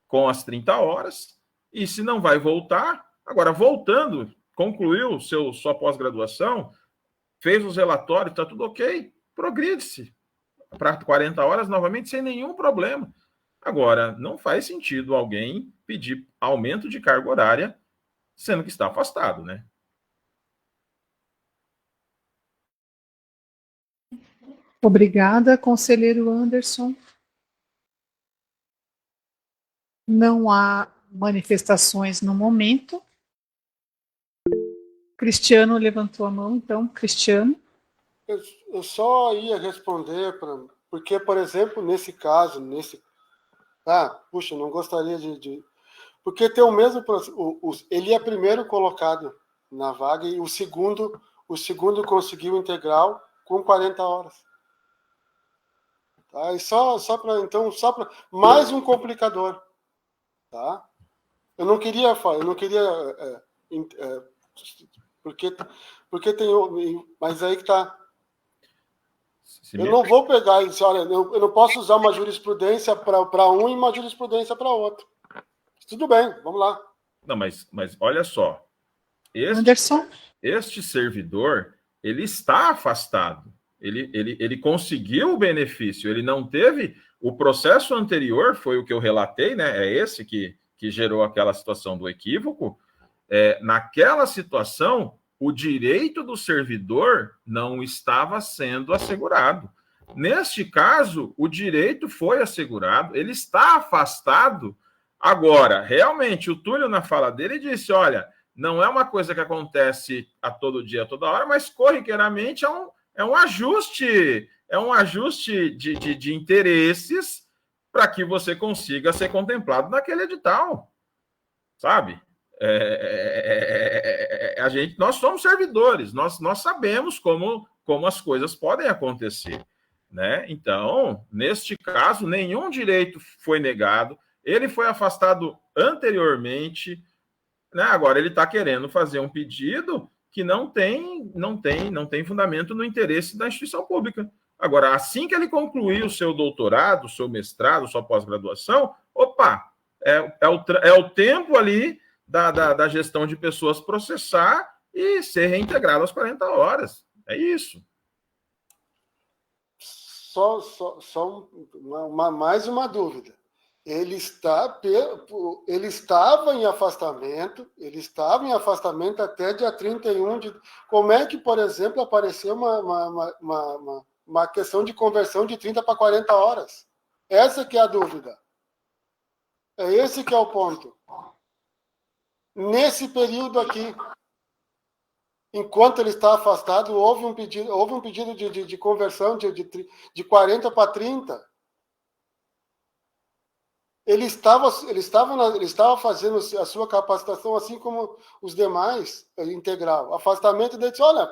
com as 30 horas, e se não vai voltar, agora voltando, concluiu sua pós-graduação, fez os relatórios, tá tudo ok, progride-se para 40 horas novamente sem nenhum problema. Agora, não faz sentido alguém pedir aumento de carga horária sendo que está afastado, né? Obrigada, conselheiro Anderson. Não há manifestações no momento. Cristiano levantou a mão, então, Cristiano. Eu só ia responder, porque, por exemplo, nesse caso, puxa, não gostaria de... Porque tem o mesmo... Ele é primeiro colocado na vaga e o segundo conseguiu integral com 40 horas. Tá? E só para mais um complicador. Tá? Eu não queria porque tem... Mas aí que tá. Eu não vou pegar isso, olha, eu não posso usar uma jurisprudência para um e uma jurisprudência para outro. Tudo bem, vamos lá. Não, mas olha só. Anderson? Este servidor, ele está afastado. Ele conseguiu o benefício, ele não teve... O processo anterior foi o que eu relatei, né? É esse que gerou aquela situação do equívoco. Naquela situação, o direito do servidor não estava sendo assegurado. Neste caso, o direito foi assegurado, ele está afastado. Agora, realmente, o Túlio, na fala dele, disse, olha, não é uma coisa que acontece a todo dia, a toda hora, mas corriqueiramente é um ajuste de interesses para que você consiga ser contemplado naquele edital, sabe? Nós somos servidores, nós sabemos como como as coisas podem acontecer, né? Então, neste caso, nenhum direito foi negado, ele foi afastado anteriormente, né? Agora ele está querendo fazer um pedido que não tem fundamento no interesse da instituição pública. Agora, assim que ele concluir o seu doutorado, o seu mestrado, sua pós-graduação, opa, é o tempo ali da gestão de pessoas processar e ser reintegrado às 40 horas. É isso. Mais uma dúvida. Ele estava em afastamento até dia 31 de... Como é que, por exemplo, apareceu uma questão de conversão de 30 para 40 horas? Essa que é a dúvida. É esse que é o ponto. Nesse período aqui, enquanto ele está afastado, houve um pedido de conversão de 40 para 30. Ele estava fazendo a sua capacitação, assim como os demais, integral. Afastamento, ele disse, olha,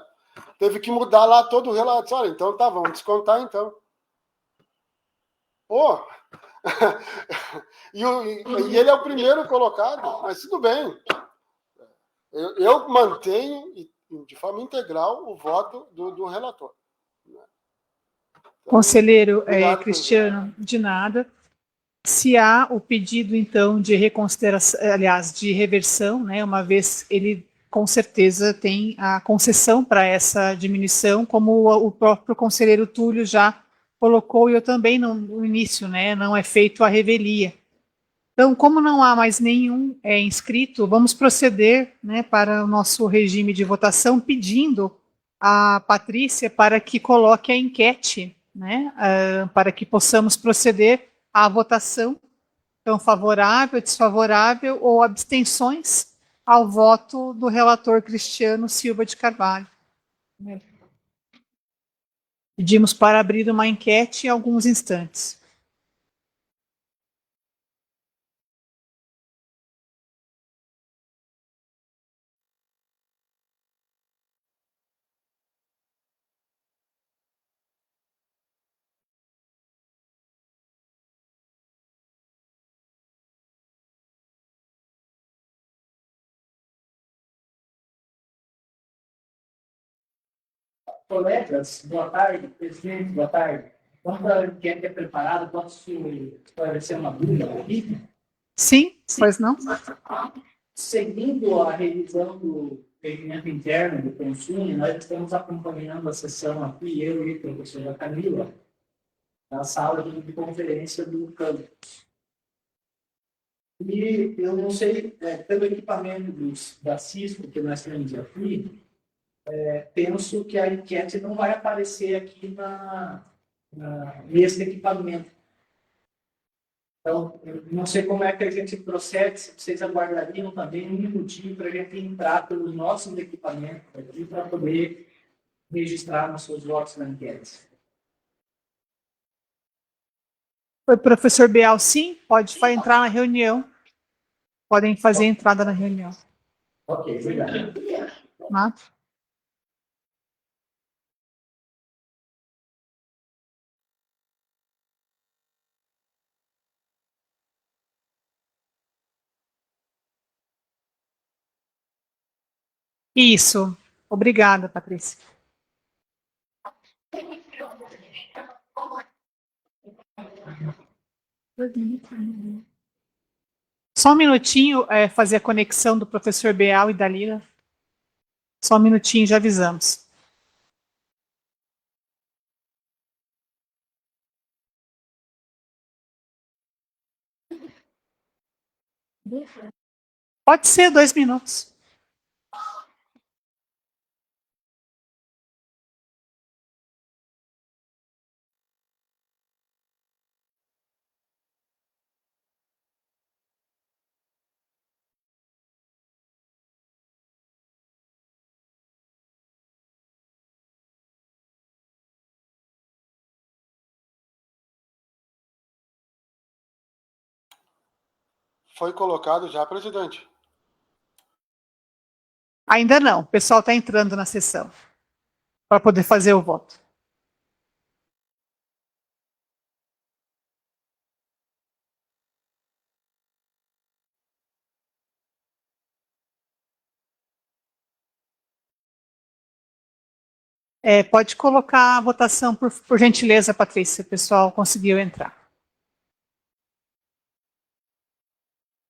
teve que mudar lá todo o relato. Olha, então tá, vamos descontar então. Pô! e ele é o primeiro colocado, mas tudo bem. Eu mantenho, de forma integral, o voto do relator. Então, conselheiro Cristiano, de nada. Se há o pedido, então, de reconsideração, aliás, de reversão, né, uma vez ele, com certeza, tem a concessão para essa diminuição, como o próprio conselheiro Túlio já colocou, e eu também no início, né, não é feito a revelia. Então, como não há mais nenhum inscrito, vamos proceder, né, para o nosso regime de votação, pedindo a Patrícia para que coloque a enquete, né, para que possamos proceder à votação, então favorável, desfavorável ou abstenções ao voto do relator Cristiano Silva de Carvalho. Pedimos para abrir uma enquete em alguns instantes. Colegas, boa tarde. Presidente, boa tarde. Quando a enquete é preparada, posso esclarecer uma dúvida aqui? Sim, pois não? Seguindo a revisão do regimento interno do consumo, nós estamos acompanhando a sessão aqui, eu e a professora Camila, na sala de conferência do campus. E eu não sei, pelo equipamento da Cisco que nós temos aqui, penso que a enquete não vai aparecer aqui nesse equipamento. Então, eu não sei como é que a gente procede, se vocês aguardariam também um minutinho para a gente entrar pelos nossos equipamentos aqui para poder registrar nossos votos na enquete. Oi, professor Bial, sim, pode entrar na reunião. Podem fazer a entrada na reunião. Ok, obrigado. Mato. Isso. Obrigada, Patrícia. Só um minutinho, fazer a conexão do professor Beal e da Lira. Só um minutinho, já avisamos. Pode ser 2 minutos. Foi colocado já, presidente. Ainda não, o pessoal está entrando na sessão. para poder fazer o voto. Pode colocar a votação, por gentileza, Patrícia, o pessoal conseguiu entrar.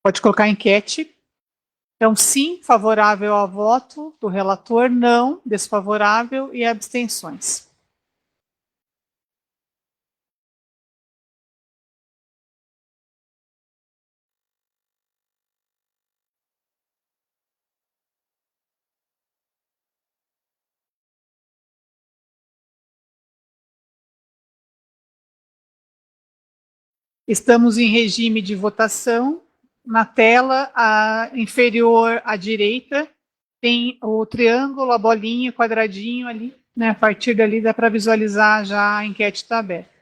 Pode colocar a enquete. Então, sim, favorável ao voto do relator, não, desfavorável e abstenções. Estamos em regime de votação. Na tela inferior à direita tem o triângulo, a bolinha, o quadradinho ali. Né? A partir dali dá para visualizar já a enquete está aberta.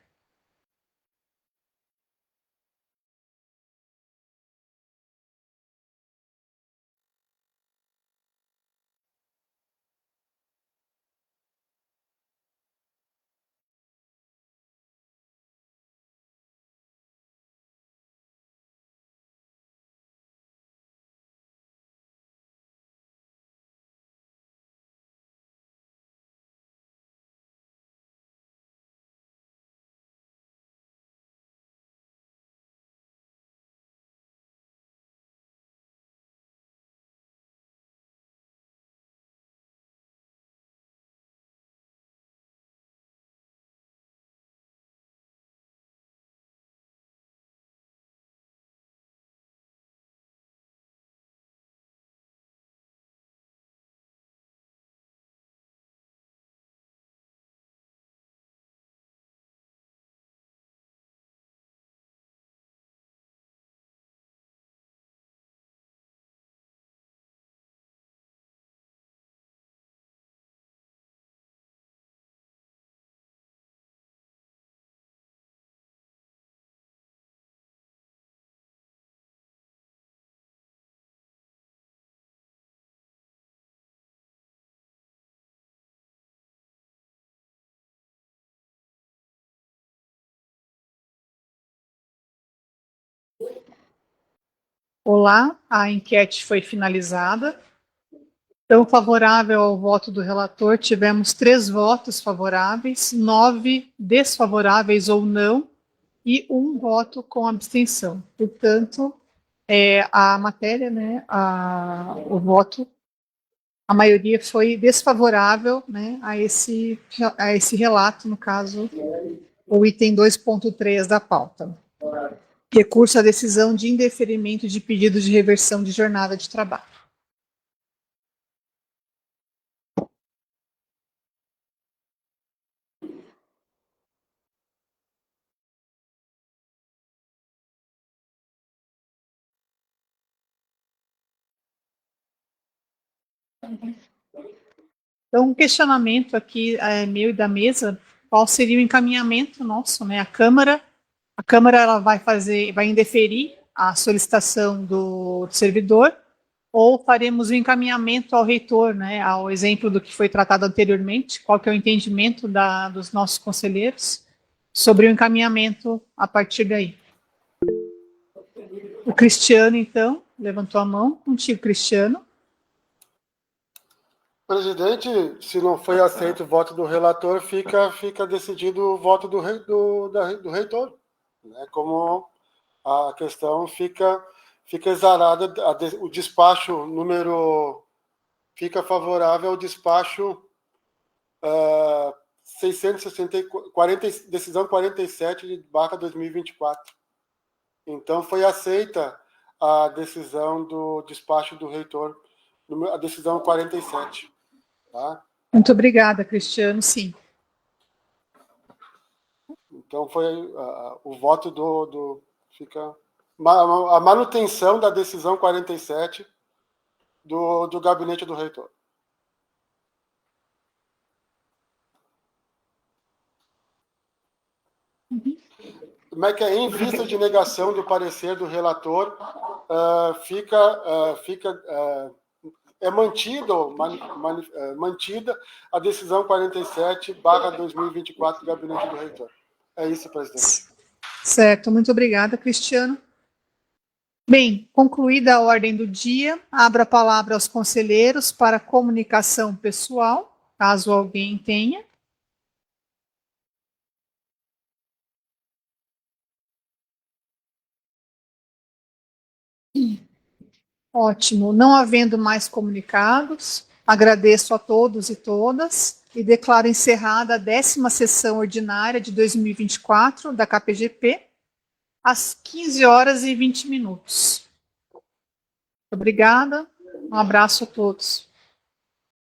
Olá, a enquete foi finalizada. Então, favorável ao voto do relator, tivemos 3 votos favoráveis, 9 desfavoráveis ou não, e 1 voto com abstenção. Portanto, a matéria, né, o voto, a maioria foi desfavorável, né, a esse relato, no caso, o item 2.3 da pauta. Recurso à decisão de indeferimento de pedido de reversão de jornada de trabalho. Então, um questionamento aqui meu e da mesa, qual seria o encaminhamento nosso, né? A Câmara ela vai indeferir a solicitação do servidor, ou faremos o encaminhamento ao reitor, né? Ao exemplo do que foi tratado anteriormente, qual que é o entendimento dos nossos conselheiros sobre o encaminhamento a partir daí. O Cristiano, então, levantou a mão. Contigo, Cristiano. Presidente, se não foi aceito o voto do relator, fica decidido o voto do reitor. Né? Como a questão fica exarada, o despacho número fica favorável ao despacho 660, decisão 47/2024. Então, foi aceita a decisão do despacho do reitor, a decisão 47. Tá? Muito obrigada, Cristiano. Sim. Então, foi o voto fica a manutenção da decisão 47 do gabinete do reitor. Como é que é? Em vista de negação do parecer do relator, é mantida a decisão 47/2024 do Gabinete do Reitor. É isso, presidente. Certo, muito obrigada, Cristiano. Bem, concluída a ordem do dia, abro a palavra aos conselheiros para comunicação pessoal, caso alguém tenha. Ótimo. Não havendo mais comunicados, agradeço a todos e todas e declaro encerrada a 10ª sessão ordinária de 2024 da KPGP, às 15h20. Obrigada, um abraço a todos.